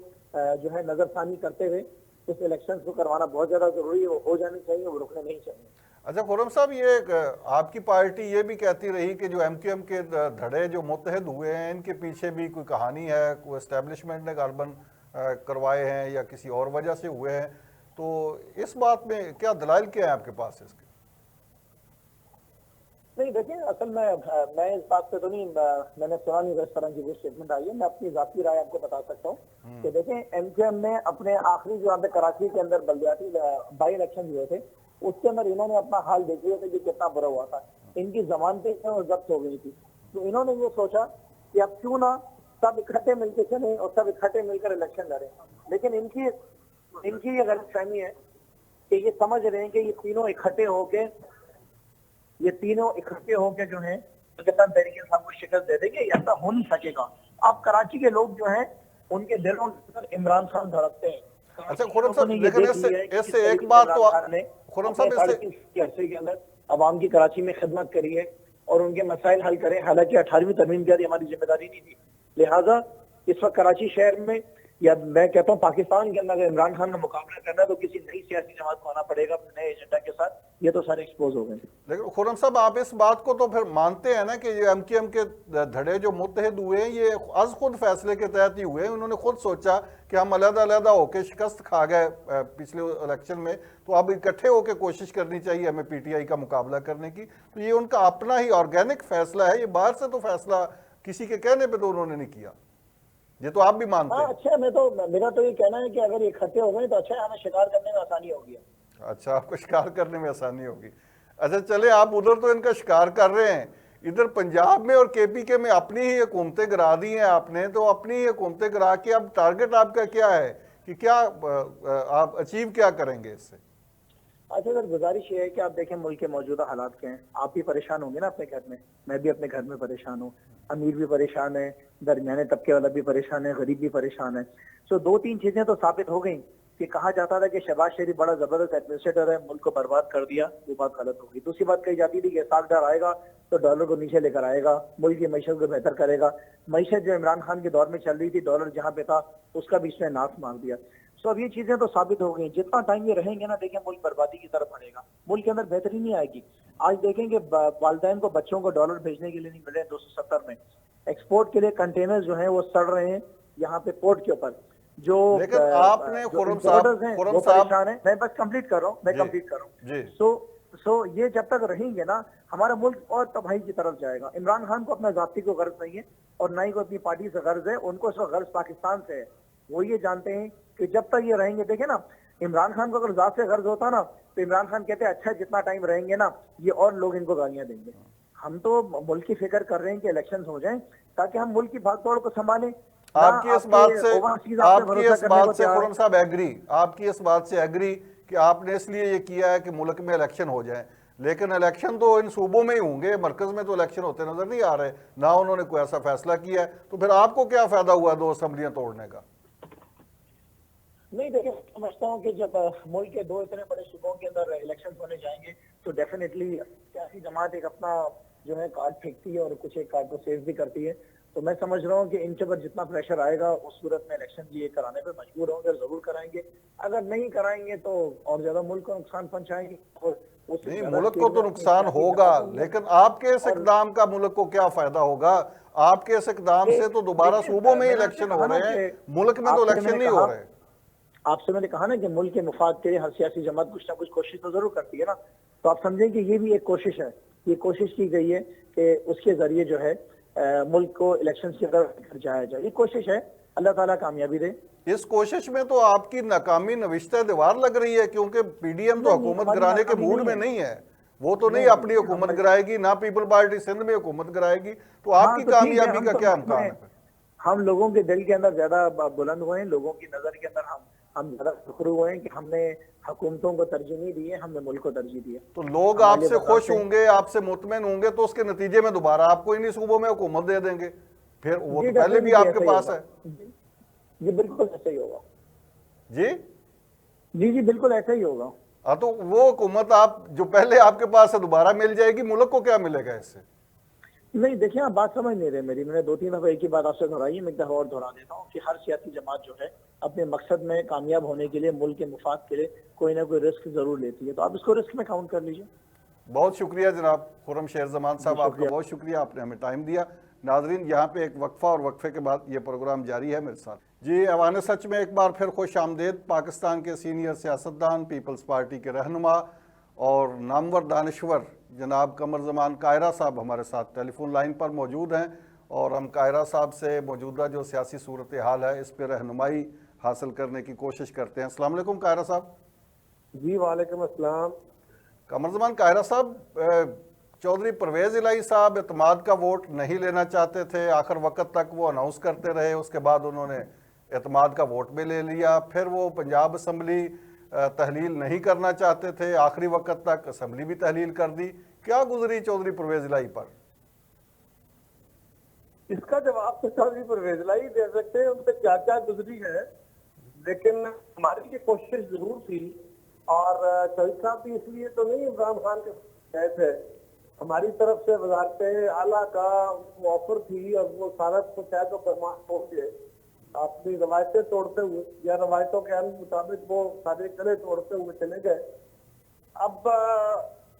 जो है नजरसानी करते हुए इस इलेक्शन को करवाना बहुत ज्यादा जरूरी है। वो हो जानी चाहिए, वो रुकने नहीं चाहिए। अच्छा खुर्रम साहब, ये आपकी पार्टी ये भी कहती रही कि जो एमक्यूएम के धड़े जो मुत्तहद हुए हैं, इनके पीछे भी कोई कहानी है, कोई एस्टेब्लिशमेंट ने गालबन करवाए हैं या किसी और वजह से हुए हैं। तो इस बात में क्या दलाइल क्या है आपके पास इसके? नहीं देखिए, असल में मैं इस बात पे तो नहीं, मैंने सुना नहीं इस तरह की कोई स्टेटमेंट आई है। मैं अपनी जाती राय आपको बता सकता हूँ कि देखें, एमक्यूएम ने अपने आखिरी जो यहाँ पे कराची के अंदर बलदियाती बाई इलेक्शन हुए थे, उसके अंदर इन्होंने अपना हाल देख लिया था कि कितना बुरा हुआ था। इनकी जमानतें जब्त हो गई थी, तो इन्होंने ये सोचा कि अब क्यों ना सब इकट्ठे मिलकर चले और सब इकट्ठे मिलकर इलेक्शन लड़े। लेकिन इनकी ये गलतफहमी है कि ये समझ रहे हैं कि ये तीनों इकट्ठे होके जो है पाकिस्तान तहरीक इंसाफ को शिकस्त दे देंगे। ऐसा हो नहीं सकेगा। अब कराची के लोग जो हैं उनके दिलों में इमरान खान धड़कते हैं। अच्छा खुर्रम साहब, लेकिन इससे एक बात तो खुर्रम साहब, इससे के अंदर अवाम की कराची में खिदमत करी है और उनके मसाइल हल करें। हालांकि 18वीं तरमीम की हमारी जिम्मेदारी नहीं थी। लिहाजा इस वक्त कराची शहर में, या मैं कहता हूँ पाकिस्तान के अंदर, अगर इमरान खान का मुकाबला करना है तो किसी नई सियासी जमात को आना पड़ेगा अपने नए एजेंडा के साथ। ये तो सारे एक्सपोज हो गए। लेकिन खुर्रम साहब, आप इस बात को तो फिर मानते हैं ना कि ये एमक्यूएम के धड़े जो मुत्तहद हुए हैं, ये आज खुद फैसले के तहत ही हुए हैं। उन्होंने खुद सोचा कि हम अलग-अलग होकर शिकस्त खा गए पिछले इलेक्शन में, तो अब इकट्ठे होकर कोशिश करनी चाहिए हमें पीटीआई का मुकाबला करने की। तो ये उनका अपना ही ऑर्गेनिक फैसला है, ये बाहर से तो फैसला किसी के कहने पर तो उन्होंने नहीं किया। ये तो आप भी मानते हैं? अच्छा, मेरा तो ये कहना है कि अगर ये इकट्ठे हो गए तो अच्छा है, हमें शिकार करने में आसानी होगी। अच्छा, आपको शिकार करने में आसानी होगी। अच्छा चले, आप उधर तो इनका शिकार कर रहे हैं, इधर पंजाब में और केपीके में अपनी ही हुकूमतें गिरा दी हैं आपने। तो अपनी ही हुकूमतें गिरा के अब टारगेट आपका क्या है कि क्या आप अचीव क्या करेंगे इससे? अच्छा सर, गुजारिश ये है कि आप देखें मुल्क के मौजूदा हालात क्या हैं। आप भी परेशान होंगे ना अपने घर में, मैं भी अपने घर में परेशान हूँ, अमीर भी परेशान है, दरमियाने तबके वाला भी परेशान है, गरीब भी परेशान है। सो 2-3 चीजें तो साबित हो गई कि कहा जाता था कि शहबाज शरीफ बड़ा जबरदस्त एडमिनिस्ट्रेटर है, मुल्क को बर्बाद कर दिया, वो बात गलत होगी। दूसरी बात कही जाती थी कि साख डर आएगा तो डॉलर को नीचे लेकर आएगा, मुल्क की मीशत को बेहतर करेगा। मीशत जो इमरान खान के दौर में चल रही थी, डॉलर जहाँ पे था उसका भी इसने नाश मार दिया। सो अब ये चीजें तो साबित हो गई, जितना टाइम ये रहेंगे ना, देखिए मुल्क बर्बादी की तरफ बढ़ेगा, मुल्क के अंदर बेहतरी नहीं आएगी। आज देखेंगे वालिदैन को बच्चों को डॉलर भेजने के लिए नहीं मिल रहे 270 में, एक्सपोर्ट के लिए कंटेनर जो है वो सड़ रहे हैं यहाँ पे पोर्ट के ऊपर। जो लेकिन आपने खुर्रम importers हैं खुर्रम वो साहब परेशान है। मैं बस कंप्लीट कर रहा हूँ, मैं जी, कंप्लीट कर रहा जी। हूँ। सो ये जब तक रहेंगे ना, हमारा मुल्क और तबाही की तरफ जाएगा। इमरान खान को अपना जाति को गर्ज नहीं है और ना ही को अपनी पार्टी से गर्ज है, उनको सिर्फ गर्ज पाकिस्तान से है। वो ये जानते हैं कि जब तक ये रहेंगे, देखे ना, इमरान खान को अगर जात से गर्ज होता ना तो इमरान खान कहते अच्छा जितना टाइम रहेंगे ना ये और लोग इनको गालियां देंगे। हम तो मुल्क की फिक्र कर रहे हैं कि इलेक्शंस हो जाएं ताकि हम मुल्क की भागदौड़ को संभालें। आपकी इस बात से खुर्रम साहब एग्री, आपकी इस बात से एग्री कि आपने इसलिए ये किया है कि मुल्क में इलेक्शन हो जाए, लेकिन इलेक्शन तो इन सूबों में ही होंगे, मरकज में तो इलेक्शन होते नजर नहीं आ रहे, ना उन्होंने कोई ऐसा फैसला किया है, तो फिर आपको क्या फायदा हुआ 2 असेंबलियां तोड़ने का? नहीं, देखिए समझता हूँ कि जब मुल्क के 2 इतने बड़े सूबों के अंदर इलेक्शन होने जाएंगे तो डेफिनेटली सियासी जमात एक अपना जो है कार्ड फेंकती है और कुछ एक कार्ड को सेव भी करती है। तो मैं समझ रहा हूँ कि इनके ऊपर जितना प्रेशर आएगा उस सूरत में इलेक्शन ये कराने पे मजबूर होंगे, जरूर कराएंगे। अगर नहीं कराएंगे तो और ज्यादा मुल्क को नुकसान पहुंचाएंगे और नहीं, मुल्क को तो नुकसान होगा, लेकिन आपके इस इकदाम का मुल्क को क्या फायदा होगा? आपके इस इकदाम से तो दोबारा सूबों में इलेक्शन हो रहे हैं, मुल्क में तो इलेक्शन नहीं हो रहे। आपसे मैंने कहा ना कि मुल्क के मुफाद के लिए हर सियासी जमात कुछ ना कुछ कोशिश तो जरूर करती है ना, तो आप समझें कि ये भी एक कोशिश है। ये कोशिश की गई है कि उसके जरिए जो है मुल्क को इलेक्शन की तरफ जाया जाए। ये कोशिश है, अल्लाह ताला कामयाबी दे। इस कोशिश में तो आपकी नाकामी नविश्ता दीवार लग रही है, क्योंकि पीडीएम तो हुकूमत गिराने के मूड में नहीं है, वो तो नहीं अपनी हुकूमत गिराएगी, ना पीपल पार्टी सिंध में हुकूमत गिराएगी, तो आपकी कामयाबी का क्या इम्कान है? हम लोगों के दिल के अंदर ज्यादा बुलंद हुए हैं, लोगों की नजर के अंदर हम ज्यादा फख्रू हुए हैं कि हमने हुकूमतों को तरजीह नहीं दी है, हमने मुल्क को तरजीह दी है। तो लोग आपसे खुश होंगे, आपसे मुतमईन होंगे, तो उसके नतीजे में दोबारा आपको इन्हीं सूबों में हुकूमत दे देंगे, फिर वो तो पहले भी आपके पास है। जी बिल्कुल ऐसा ही होगा। जी जी जी बिल्कुल ऐसा ही होगा। हाँ, तो वो हुकूमत आप जो पहले आपके पास है दोबारा मिल जाएगी, मुल्क को क्या मिलेगा इससे? नहीं, देखिए आप बात समझ नहीं रहे मेरी, मैंने 2-3 दफा एक ही बात आपसे दोहराई है, मैं एक दफा और दोहरा देता हूँ कि हर सियासी जमात जो है अपने मकसद में कामयाब होने के लिए, मुल्क के मुफाद के लिए कोई ना कोई रिस्क जरूर लेती है, तो आप इसको रिस्क में काउंट कर लीजिए। बहुत शुक्रिया जनाब खुर्रम शेर जमान साहब, आपका बहुत शुक्रिया, आपने हमें टाइम दिया। नाजरीन, यहाँ पे एक वक्फा और वक्फे के बाद ये प्रोग्राम जारी है मेरे साथ। जी, ऐवान सच में एक बार फिर खुश आमदेद। पाकिस्तान के सीनियर सियासतदान, पीपल्स पार्टी के रहनुमा और नामवर दानश्वर जनाब कमर जमान कायरा साहब हमारे साथ टेलीफोन लाइन पर मौजूद हैं, और हम कायरा साहब से मौजूदा जो सियासी सूरत हाल है इस पर रहनुमाई हासिल करने की कोशिश करते हैं। अस्सलाम वालेकुम कायरा साहब। जी वालेकुम अस्सलाम। कमर जमान कायरा साहब, चौधरी परवेज इलाही साहब एतमाद का वोट नहीं लेना चाहते थे, आखिर वक्त तक वो अनाउंस करते रहे, उसके बाद उन्होंने एतमाद का वोट भी ले लिया, फिर वो पंजाब असम्बली तहलील नहीं करना चाहते थे, आखिरी वक्त तक असम्बली भी तहलील कर दी। क्या गुजरी चौधरी परवेज इलाही पर? इसका जवाब तो चौधरी परवेज इलाही दे सकते हैं, उनसे क्या क्या गुजरी है, लेकिन हमारी ये कोशिश जरूर थी, और चौधरी साहब भी इसलिए तो नहीं इमरान खान के गए थे, हमारी तरफ से वजारत आला का ऑफर थी, और वो सारा कुछ है तो फरमान छोड़ के अपनी रवायतें तोड़ते हुए या रवायतों के मुताबिक वो सारे कले तोड़ते हुए चले गए। अब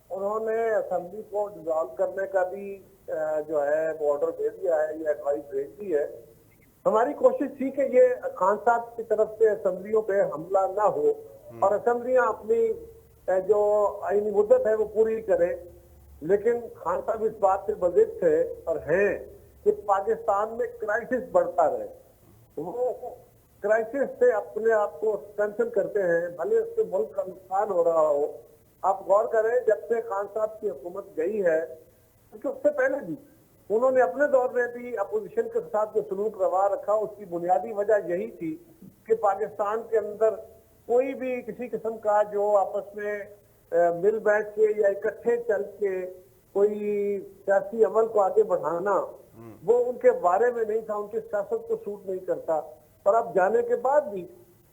उन्होंने असेंबली को डिसॉल्व करने का भी जो है वो ऑर्डर दे दिया है, ये एडवाइस भेज दी है। हमारी कोशिश थी कि ये खान साहब की तरफ से असेंबलियों पे हमला ना हो और असेंबलियां अपनी जो आईनी मुद्दत है वो पूरी करें, लेकिन खान साहब इस बात से बजिद थे और हैं कि पाकिस्तान में क्राइसिस बढ़ता रहे, वो क्राइसिस से अपने आप को स्ट्रेंथन करते हैं, भले उससे मुल्क का नुकसान हो रहा हो। आप गौर करें, जब से खान साहब की हुकूमत गई है, क्योंकि उससे पहले भी उन्होंने अपने दौर में भी अपोजिशन के साथ जो सलूक रवा रखा, उसकी बुनियादी वजह यही थी कि पाकिस्तान के अंदर कोई भी किसी किस्म का जो आपस में मिल बैठ के या इकट्ठे चल के कोई सियासी अमल को आगे बढ़ाना, वो उनके बारे में नहीं था, उनकी सियासत को सूट नहीं करता। और अब जाने के बाद भी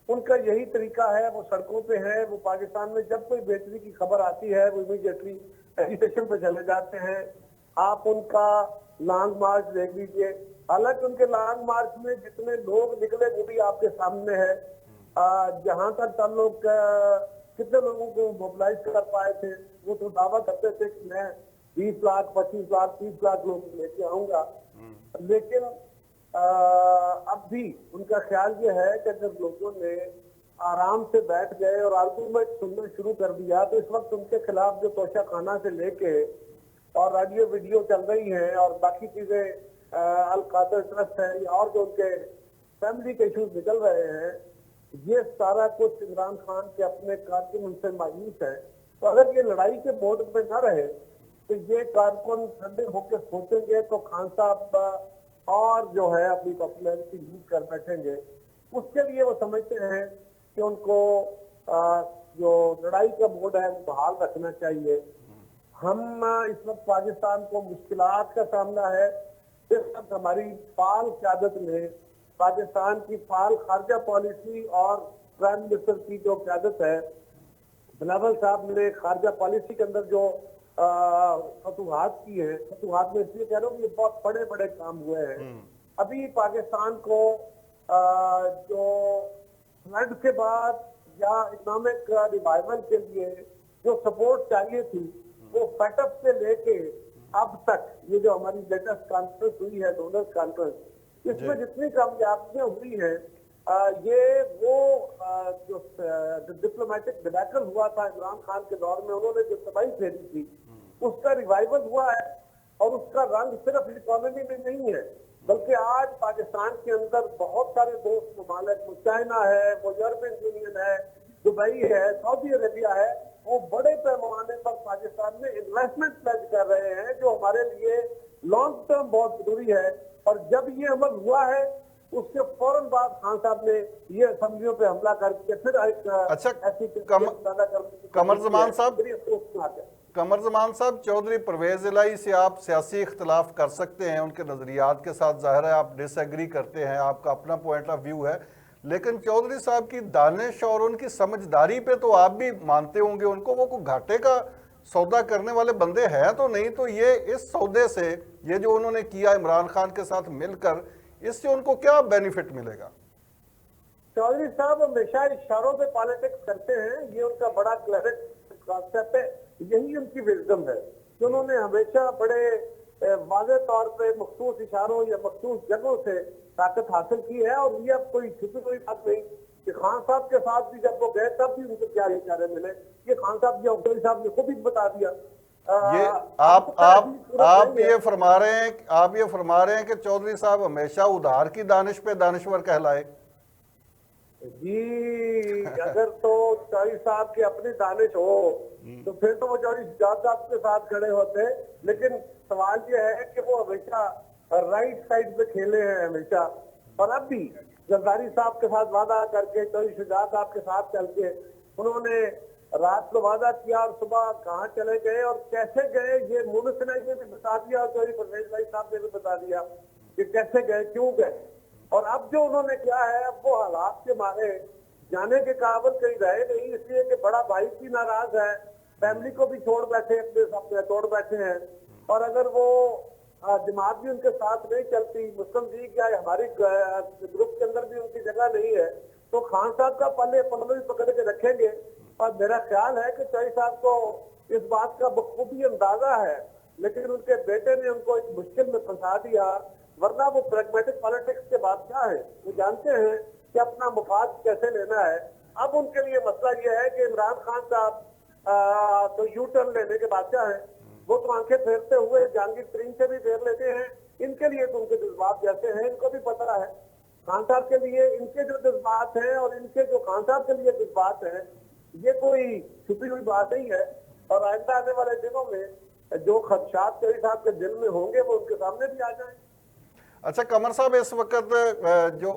उनका यही तरीका है, वो सड़कों पे है, वो पाकिस्तान में जब कोई बेहतरी की खबर आती है वो इमीडिएटली एजिटेशन पे चले जाते हैं। आप उनका लॉन्ग मार्च देख लीजिए, हालांकि उनके लॉन्ग मार्च में जितने लोग निकले वो भी आपके सामने है। जहां तक ताल्लुक कितने लोगों को मोबिलाइज कर पाए थे, वो तो दावा करते थे कि मैं 20 लाख 25 लाख 30 लाख लोग लेके आऊंगा। लेकिन अब भी उनका ख्याल ये है कि जब लोगों ने आराम से बैठ गए और आर्गूमेंट सुनना शुरू कर दिया, तो इस वक्त उनके खिलाफ जो तोशाखाना से लेके और ऑडियो वीडियो चल रही है और बाकी चीजें अल कादर ट्रस्ट है या और जो उनके फैमिली के इश्यूज निकल रहे हैं, ये सारा कुछ इमरान खान के अपने कारकुन उनसे मायूस है। तो अगर ये लड़ाई के मोड में न रहे तो ये कारकुन ठंडे होकर सोचेंगे तो खान साहब और जो है अपनी पॉपुलैरिटी लूज कर बैठेंगे। उसके लिए वो समझते हैं कि उनको जो लड़ाई का मोड है वो बहाल रखना चाहिए। हम इस वक्त पाकिस्तान को मुश्किलात का सामना है। इस वक्त हमारी फाल क़यादत में पाकिस्तान की फाल खारजा पॉलिसी और प्राइम मिनिस्टर की जो क़यादत है, बिलावल साहब ने खारजा पॉलिसी के अंदर जो फतूहात की है, फतूहात में इसलिए कह रहा हूँ कि ये बहुत बड़े बड़े काम हुए हैं। अभी पाकिस्तान को जो फ्लड के बाद या इकोनॉमिक रिवाइवल के लिए जो सपोर्ट चाहिए थी, वो सेटअप से लेके अब तक ये जो हमारी लेटेस्ट कॉन्फ्रेंस हुई है, डोनर्स कॉन्फ्रेंस, इसमें जितनी कामयाबियां हुई हैं, ये वो जो डिप्लोमेटिक डिबैकल हुआ था इमरान खान के दौर में, उन्होंने जो तबाही फेरी थी, उसका रिवाइवल हुआ है। और उसका रंग सिर्फ इकोनॉमी में नहीं है, बल्कि आज पाकिस्तान के अंदर बहुत सारे दोस्त ममालिक, वो चाइना है, वो यूरोपियन यूनियन है, दुबई है, सऊदी अरेबिया है, वो बड़े पैमाने पर पाकिस्तान में इन्वेस्टमेंट प्लेज कर रहे हैं, जो हमारे लिए लॉन्ग टर्म बहुत जरूरी है। और जब ये अमल हुआ है, उसके फौरन बाद खान साहब ने ये असम्बलियों पे हमला करके फिर कमर जमान साहब, चौधरी परवेज इलाही से आप सियासी इख्तलाफ कर सकते हैं, उनके नजरियात के साथ जाहिर है आप डिसएग्री करते हैं, आपका अपना पॉइंट ऑफ व्यू है, लेकिन चौधरी साहब की दानिश और उनकी समझदारी पे तो आप भी मानते होंगे उनको, वो कोई घाटे का सौदा करने वाले बंदे हैं तो नहीं। तो ये इस सौदे से, ये जो उन्होंने किया इमरान खान के साथ मिलकर, इससे उनको क्या बेनिफिट मिलेगा? चौधरी साहब हमेशा इशारों पे पॉलिटिक्स करते हैं, ये उनका बड़ा क्लैरिक कॉन्सेप्ट है, यही उनकी विजडम है कि उन्होंने हमेशा बड़े वाज़ेह तौर पे मखसूस इशारों या मखसूस जगहों से ताकत हासिल की है। और ये अब कोई छुपी हुई बात नहीं कि खान साहब के साथ भी जब वो गए तब भी उनको क्या इशारे मिले, ये खान साहब या चौधरी साहब ने खुद ही बता दिया। ये आप ये फरमा रहे हैं कि चौधरी साहब हमेशा उधार की दानिश पे दानिश्वर कहलाए। जी, अगर तो चौधरी साहब की अपनी दानिश हो तो फिर तो वो चौधरी साहब के साथ खड़े होते, लेकिन सवाल ये है कि वो हमेशा राइट साइड पे खेले हैं हमेशा। और अब भी जरदारी साहब के साथ वादा करके, चौधरी शुजा साहब के साथ चल के उन्होंने रात को वादा किया और सुबह कहाँ चले गए और कैसे गए, ये मोहम्मद सिन्हा ने भी बता दिया और चौधरी परवेज भाई साहब ने भी बता दिया कि कैसे गए, क्यों गए। और अब जो उन्होंने किया है, अब वो हालात के मारे जाने के काबिल कहीं रहे नहीं, इसलिए कि बड़ा भाई भी नाराज है, फैमिली को भी छोड़ बैठे, अपने सामने तोड़ बैठे हैं। और अगर वो जमात भी उनके साथ नहीं चलती, मुस्लिम लीग या हमारी ग्रुप के अंदर भी उनकी जगह नहीं है, तो खान साहब का पल्ले भी पकड़ के रखेंगे। और मेरा ख्याल है कि चौधरी साहब को इस बात का बखूबी अंदाजा है, लेकिन उनके बेटे ने उनको एक मुश्किल में फंसा दिया, वरना वो प्रैग्मेटिक पॉलिटिक्स के बादशाह है, वो जानते हैं कि अपना मुफाद कैसे लेना है। अब उनके लिए मसला ये है कि इमरान खान साहब तो यू टर्न लेने के बादशाह हैं, वो तो आंखें फेरते हुए जहांगीर तरीन से भी फेर लेते हैं। इनके लिए तो उनके जज्बात जैसे हैं, इनको भी पता है। खान साहब के लिए इनके जो जज्बात हैं और इनके जो खान साहब के लिए जज्बात हैं, ये कोई छुपी हुई बात नहीं है। और आइंदा आने वाले दिनों में जो खदशात चौधरी साहब के दिल में होंगे वो उनके सामने भी आ जाए। अच्छा कमर साहब, इस वक्त जो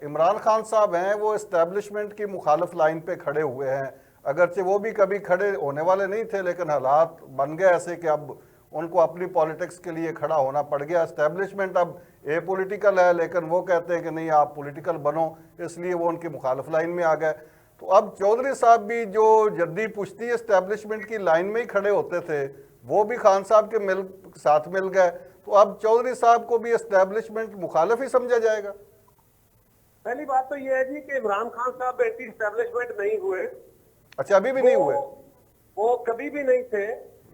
इमरान खान साहब हैं वो इस्टेब्लिशमेंट की मुखालिफ लाइन पे खड़े हुए हैं, अगरचे वो भी कभी खड़े होने वाले नहीं थे, लेकिन हालात बन गए ऐसे कि अब उनको अपनी पॉलिटिक्स के लिए खड़ा होना पड़ गया। इस्टेब्लिशमेंट अब ए पॉलिटिकल है, लेकिन वो कहते हैं कि नहीं आप पॉलिटिकल बनो, इसलिए वो उनकी मुखालिफ लाइन में आ गए। तो अब चौधरी साहब भी जो जद्दी पुश्ती इस्टेब्लिशमेंट की लाइन में ही खड़े होते थे, वो भी खान साहब के साथ मिल गए, तो अब चौधरी साहब को भी एस्टेब्लिशमेंट मुखालिफ ही समझा जाएगा। पहली बात तो ये है जी कि इमरान खान साहब एंटी एस्टेब्लिशमेंट नहीं हुए। अच्छा, अभी भी नहीं हुए? वो कभी भी नहीं थे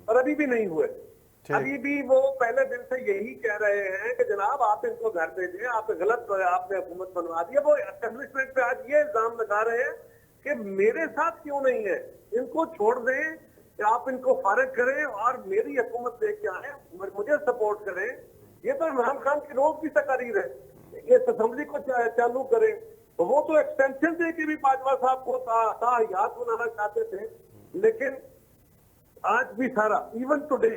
और अभी भी नहीं हुए। ठीक। अभी भी वो पहले दिन से यही कह रहे हैं कि जनाब आप इनको घर भेजें, आप गलत आपने हुकूमत बनवा दी है। वो एस्टेब्लिशमेंट पे आज ये इल्जाम लगा रहे हैं कि मेरे साथ क्यों नहीं है, इनको छोड़ दें, कि आप इनको फारिग करें और मेरी हुकूमत लेके आए, मुझे सपोर्ट करें। ये तो इमरान खान की रोज की तकरीर है, ये असेंबली को चालू करें। तो वो तो एक्सटेंशन दे के भी बाजवा साहब को ताहयात बनाना चाहते थे, लेकिन आज भी सारा इवन टुडे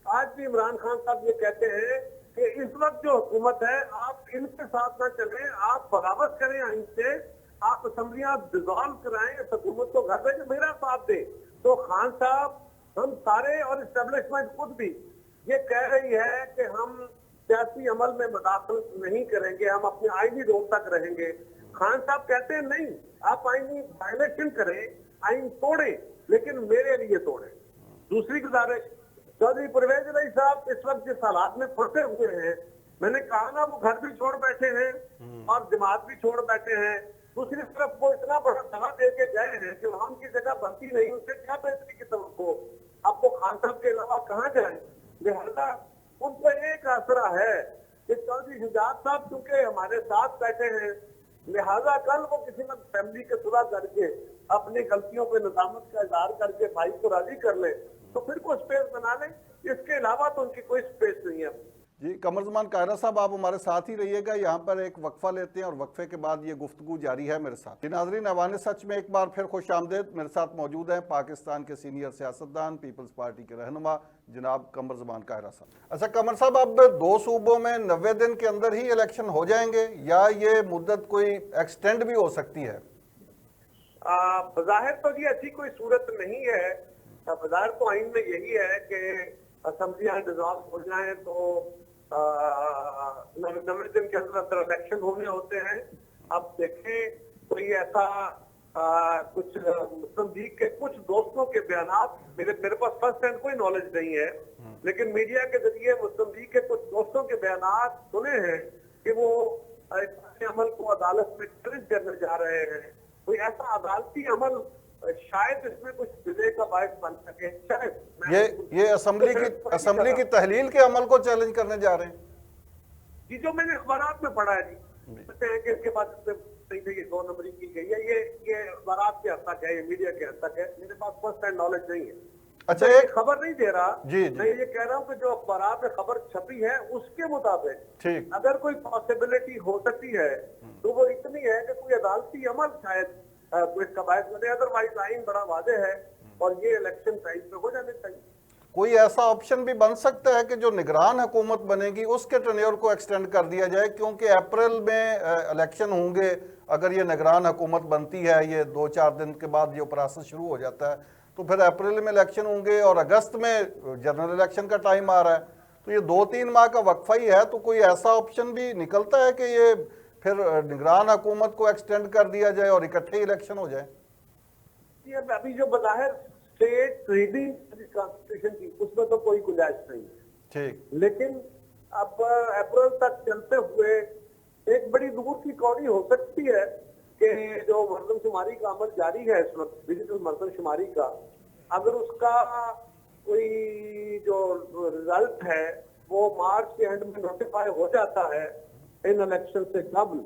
आज भी इमरान खान साहब ये कहते हैं कि इस वक्त जो हुकूमत है आप इनके साथ ना चलें, आप बगावत करें आइन से, आप असेंबलियां डिजॉल्व कराएं, इस हुकूमत को घर भेजें, मेरा साथ दें। तो खान साहब, हम सारे और इस्टेब्लिशमेंट खुद भी ये कह रही है कि हम सियासी अमल में मुदाखलत नहीं करेंगे, हम अपने आईनी रोल तक रहेंगे। खान साहब कहते हैं नहीं, आप आईनी वायलेशन करें, आइन तोड़ें, लेकिन मेरे लिए तोड़ें। दूसरी गुजारिश, चौधरी परवेज इलाही साहब इस वक्त जिस हालात में फंसे हुए हैं, मैंने कहा ना वो घर भी छोड़ बैठे हैं और जमात भी छोड़ बैठे हैं। दूसरी तरफ वो इतना बड़ा दवा दे के गए हैं कि वहां की जगह बनती नहीं, उससे क्या बेहतरी की तवक्को। अब वो खान साहब के अलावा कहाँ जाए? लिहाजा उनको एक आसरा है कि चौधरी शुजात साहब चूंकि हमारे साथ बैठे हैं, लिहाजा कल वो किसी वक्त फैमिली के सुलह करके अपनी गलतियों पे नदामत का इजहार करके भाई को राजी कर ले तो फिर को स्पेस बना ले। इसके अलावा तो उनकी कोई स्पेस नहीं है। जी, कमरजमान कायरा साहब, आप हमारे साथ ही रहिएगा। यहाँ पर एक वक्फा लेते हैं और वक्फे के बाद ये गुफ्तगू जारी है मेरे साथ। जी नाज़रीन, ऐवान सच में एक बार फिर खुश आमदेद। मेरे साथ मौजूद हैं पाकिस्तान के सीनियर सियासतदान, पीपल्स पार्टी के रहनुमा जनाब कमरजमान कायरा साहब। अच्छा कमर साहब, अब 2 सूबों में 90 दिन के अंदर ही इलेक्शन हो जाएंगे या ये मुद्दत कोई एक्सटेंड भी हो सकती है? बज़ाहिर तो ये अच्छी कोई सूरत नहीं है। बज़ाहिर तो आइन में यही है कि असेंबलियां डिसॉल्व हो जाए तो 90 दिन के अंदर इलेक्शन होने होते हैं। अब देखें कोई ऐसा कुछ मुस्लिम लीग के कुछ दोस्तों के बयानात, मेरे पास फर्स्ट हैंड कोई नॉलेज नहीं है, लेकिन मीडिया के जरिए मुस्लिम लीग के कुछ दोस्तों के बयानात सुने हैं कि वो इस अमल को अदालत में चैलेंज करने जा रहे हैं। कोई ऐसा अदालती अमल शायद इसमें कुछ डिले का बायस बन सके। शायद ये असेंबली की तहलील के अमल को चैलेंज करने जा रहे हैं। जी, जो मैंने अखबारात में पढ़ा है जी, कहते हैं कि इसके बाद ये 2 नंबरी की गई है। ये अखबारात के हद तक है, ये मीडिया के हद तक है। मेरे पास फर्स्ट हैंड नॉलेज नहीं है। अच्छा, मैं खबर नहीं दे रहा जी। मैं ये कह रहा हूँ कि जो अखबारात में खबर छपी है उसके मुताबिक ठीक, अगर कोई पॉसिबिलिटी हो सकती है तो वो इतनी है कि कोई अदालती अमल शायद इसका बायस बने। अदरवाइज आइन बड़ा वादे है और ये इलेक्शन टाइम पे हो जाने चाहिए। कोई ऐसा ऑप्शन भी बन सकता है कि जो निगरान हुकूमत बनेगी उसके टेन्योर को एक्सटेंड कर दिया जाए, क्योंकि अप्रैल में इलेक्शन होंगे। अगर ये निगरान हुकूमत बनती है, ये 2-4 दिन के बाद ये प्रोसेस शुरू हो जाता है, तो फिर अप्रैल में इलेक्शन होंगे और अगस्त में जनरल इलेक्शन का टाइम आ रहा है, तो ये 2-3 माह का वक्फा ही है। तो कोई ऐसा ऑप्शन भी निकलता है कि ये फिर निगरान हुकूमत को एक्सटेंड कर दिया जाए और इकट्ठे इलेक्शन हो जाए? अभी जो बज़ाहिर स्टेट रीडिंग कॉन्स्टिट्यूशन की उसमें तो कोई गुंजाइश नहीं है। ठीक, लेकिन अब अप्रैल तक चलते हुए एक बड़ी दूर की कौड़ी हो सकती है कि जो मरदमशुमारी का अमल जारी है इस वक्त, डिजिटल मरदमशुमारी का, अगर उसका कोई जो रिजल्ट है वो मार्च के एंड में नोटिफाई हो जाता है इन इलेक्शन से कबल,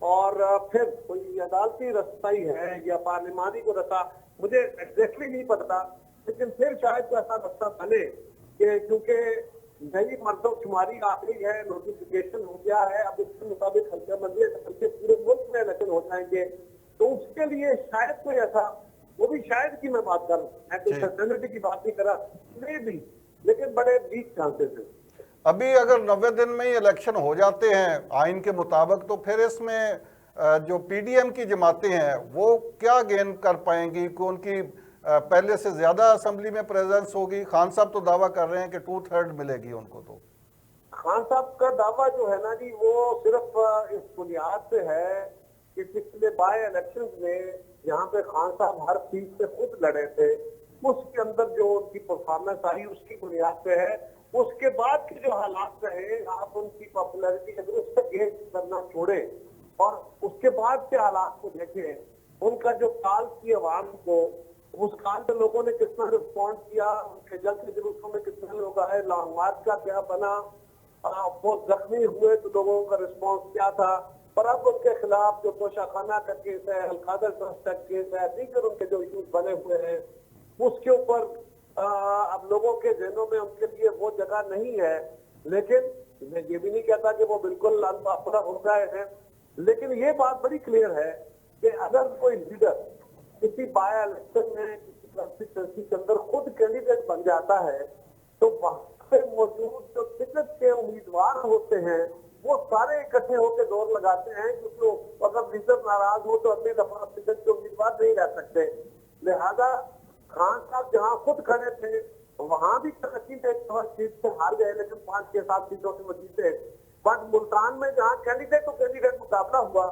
और फिर कोई अदालती रस्ताई है या पार्लिमानी को रस्ता, मुझे एग्जैक्टली नहीं पता, लेकिन फिर शायद ऐसा रास्ता बने कि क्योंकि नई मर्दमशुमारी आ गई है, नोटिफिकेशन हो गया है, अब इसके मुताबिक हल्के पूरे मुल्क में इलेक्शन हो जाएंगे, तो उसके लिए शायद कोई ऐसा, वो भी शायद की मैं बात कर रहा हूँ, मैं कोई सर्टेनिटी की बात नहीं कर रहा, नहीं भी, लेकिन बड़े वीक चांसेस है। अभी अगर 90 दिन में ही इलेक्शन हो जाते हैं आइन के मुताबिक, तो फिर इसमें जो पीडीएम की जमातें हैं वो क्या गेन कर पाएंगी कि उनकी पहले से ज्यादा असेंबली में प्रेजेंस होगी? खान साहब तो दावा कर रहे हैं कि 2/3 मिलेगी उनको। तो खान साहब का दावा जो है ना जी, वो सिर्फ इस बुनियाद से है कि पिछले बाय इलेक्शन में जहाँ पे खान साहब हर सीट से खुद लड़े थे, उसके अंदर जो उनकी परफॉर्मेंस आई उसकी बुनियाद पे है। उसके बाद के जो हालात रहे, आप उनकी पॉपुलैरिटी अगर उससे गेज करना छोड़े और उसके बाद के हालात को देखें, उनका जो काल की अवाम को, उस काल में लोगों ने कितना रिस्पॉन्ड किया, उनके जल के जुलूसों में कितने लोग आए, लॉन्ग मार्च का क्या बना, वो जख्मी हुए तो लोगों का रिस्पॉन्स क्या था, और अब उनके खिलाफ जो तोशाखाना का केस है, अलकादर ट्रस्ट का केस है, दीगर उनके जो इश्यूज बने हुए हैं, उसके ऊपर अब लोगों के जहनों में उनके लिए वो जगह नहीं है। लेकिन मैं ये भी नहीं कहता कि वो बिल्कुल अनपापुलर हो गए हैं, लेकिन ये बात बड़ी क्लियर है कि अगर कोई लीडर किसी बाय इलेक्शन में किसी कंस्टिट्यूंसी के अंदर खुद कैंडिडेट बन जाता है, तो वहां पे मौजूद जो टिकट के उम्मीदवार होते हैं वो सारे इकट्ठे होकर दौड़ लगाते हैं, क्योंकि अगर लीडर नाराज हो तो अगली दफा टिकट के उम्मीदवार नहीं रह सकते। लिहाजा खान साहब जहाँ खुद खड़े थे वहां भी तरक्की सीट से हार गए, लेकिन 5-6-7 सीटों से वो जीते। बट मुल्तान में जहाँ कैंडिडेट तो कैंडिडेट मुकाबला हुआ,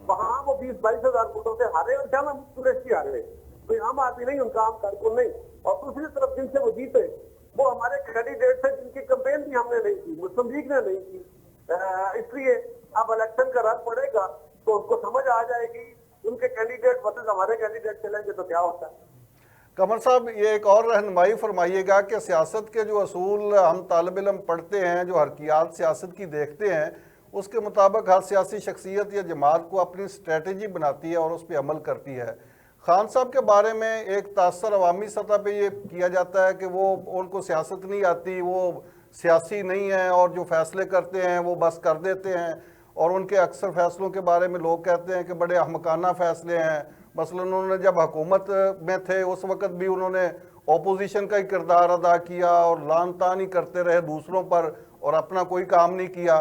वहां वो 20-22 हजार वोटों से हारे और क्या कुरैशी हारे। कोई आम आदमी नहीं, उनका आम कारकुन नहीं। और दूसरी तरफ जिनसे वो जीते वो हमारे कैंडिडेट थे जिनकी कैंपेन भी हमने नहीं की, मुस्लिम लीग ने नहीं की। इसलिए अब इलेक्शन का रद्द पड़ेगा तो उनको समझ आ जाएगी उनके कैंडिडेट मतलब हमारे कैंडिडेट चलेंगे तो क्या होता है। कमर साहब, ये एक और रहनुमाई फरमाइएगा कि सियासत के जो असूल हम तालिब इल्म पढ़ते हैं, जो हरकियात सियासत की देखते हैं, उसके मुताबिक हर सियासी शख्सियत या जमात को अपनी स्ट्रेटजी बनाती है और उस पर अमल करती है। खान साहब के बारे में एक तासर अवामी सतह पे ये किया जाता है कि वो उनको सियासत नहीं आती, वो सियासी नहीं है और जो फैसले करते हैं वो बस कर देते हैं, और उनके अक्सर फैसलों के बारे में लोग कहते हैं कि बड़े अहमकाना फैसले हैं। मसलन उन्होंने जब हुकूमत में थे उस वक़्त भी उन्होंने ओपोजिशन का ही किरदार अदा किया और लान तान ही करते रहे दूसरों पर और अपना कोई काम नहीं किया।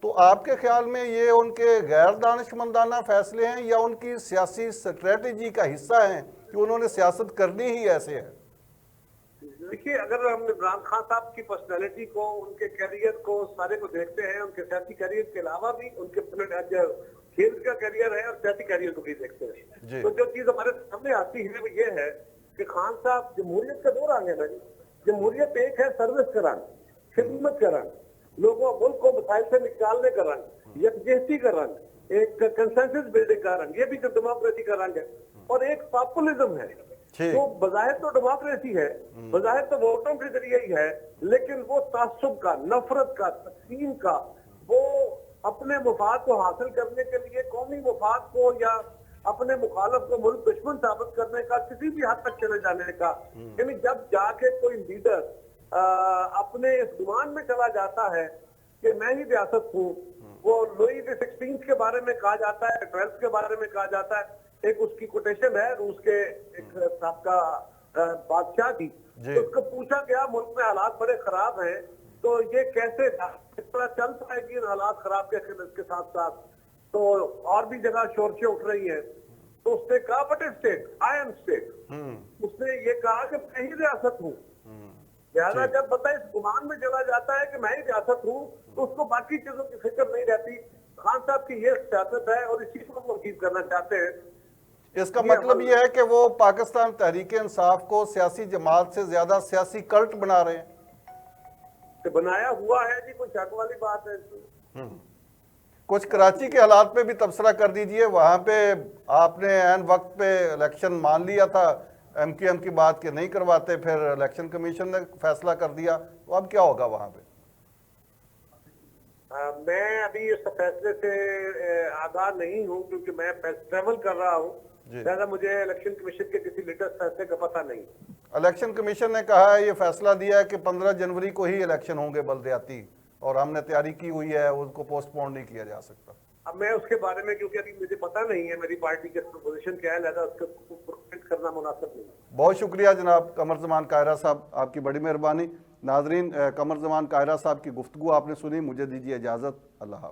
तो आपके ख्याल में ये उनके गैर दानिशमंदाना फैसले हैं या उनकी सियासी स्ट्रेटजी का हिस्सा हैं कि उन्होंने सियासत करनी ही ऐसे है? देखिए, अगर हम इमरान खान साहब की पर्सनैलिटी को, उनके कैरियर को, सारे को देखते हैं, उनके सियासी कैरियर के अलावा भी उनके खेल का कैरियर है और सियासी कैरियर को भी देखते हैं, तो जो चीज हमारे सामने आती है वो ये है कि खान साहब जमहूरियत का दौर आ गया ना जी। जमहूरियत एक है सर्विस का रंग, खिदमत का रंग, लोगों मुल्क को मसाइल से निकालने का रंग, यकजहती का रंग, एक कंसेंसस बिल्डिंग का रंग, ये भी जो डेमोक्रेसी का रंग है। और एक पॉपुलिज्म है, तो बजाहिर तो डेमोक्रेसी है, बजाहिर तो वोटों के जरिए ही है, लेकिन वो तासुब का, नफरत का, तकसीम का, वो अपने मुफाद को हासिल करने के लिए कौमी मुफाद को या अपने मुखालफ को मुल्क दुश्मन साबित करने का, किसी भी हद तक चले जाने का। यानी जब जाके कोई लीडर अपने इस गुमान में चला जाता है कि मैं ही रियासत हूँ, वो लुई द 16 के बारे में कहा जाता है, 12 के बारे में कहा जाता है। एक उसकी कोटेशन है रूस के एक साबका बादशाह की, तो उसको पूछा गया मुल्क में हालात बड़े खराब हैं, तो ये कैसे इस तरह चल पाएगी हालात खराब के साथ साथ, तो और भी जगह शोरशें उठ रही है। तो उसने कहा but state, I am state. उसने ये कहा कि मैं ही रियासत हूँ। लिहाजा जब बंदा इस गुमान में चला जाता है कि मैं ही रियासत हूँ, तो उसको बाकी चीजों की फिक्र नहीं रहती। खान साहब की ये सियासत है और इसी को वो अचीव करना चाहते हैं। इसका मतलब ये है कि वो पाकिस्तान तहरीक इंसाफ को सियासी जमात से ज्यादा सियासी कल्ट बना रहे हैं। तो बनाया हुआ है जी, कोई शक वाली बात है। कुछ कराची के हालात पे भी तबसरा कर दीजिए। वहां पे आपने ऐन वक्त पे इलेक्शन मान लिया था, MQM की बात के नहीं करवाते, फिर इलेक्शन कमीशन ने फैसला कर दिया, तो अब क्या होगा वहां पे? मैं अभी इस फैसले से आगाह नहीं हूँ, क्योंकि मैं ट्रैवल कर रहा हूँ, ज्यादा मुझे इलेक्शन कमीशन के किसी लेटेस्ट फैसले का पता नहीं। इलेक्शन कमीशन ने कहा है, ये फैसला दिया है कि 15 जनवरी को ही इलेक्शन होंगे बल्दियाती, और हमने तैयारी की हुई है, उसको पोस्टपोन नहीं किया जा सकता। अब मैं उसके बारे में, क्योंकि अभी मुझे पता नहीं है मेरी पार्टी के पोजीशन क्या है, लिहाजा उसको प्रोटेक्ट करना मुनासिब नहीं। बहुत शुक्रिया जनाब कमर जमान कायरा साहब, आपकी बड़ी मेहरबानी। नाजरीन, कमर जमान कायरा साहब की गुफ्तगू आपने सुनी, मुझे दीजिए इजाज़त। अल्लाह हाफ़िज़।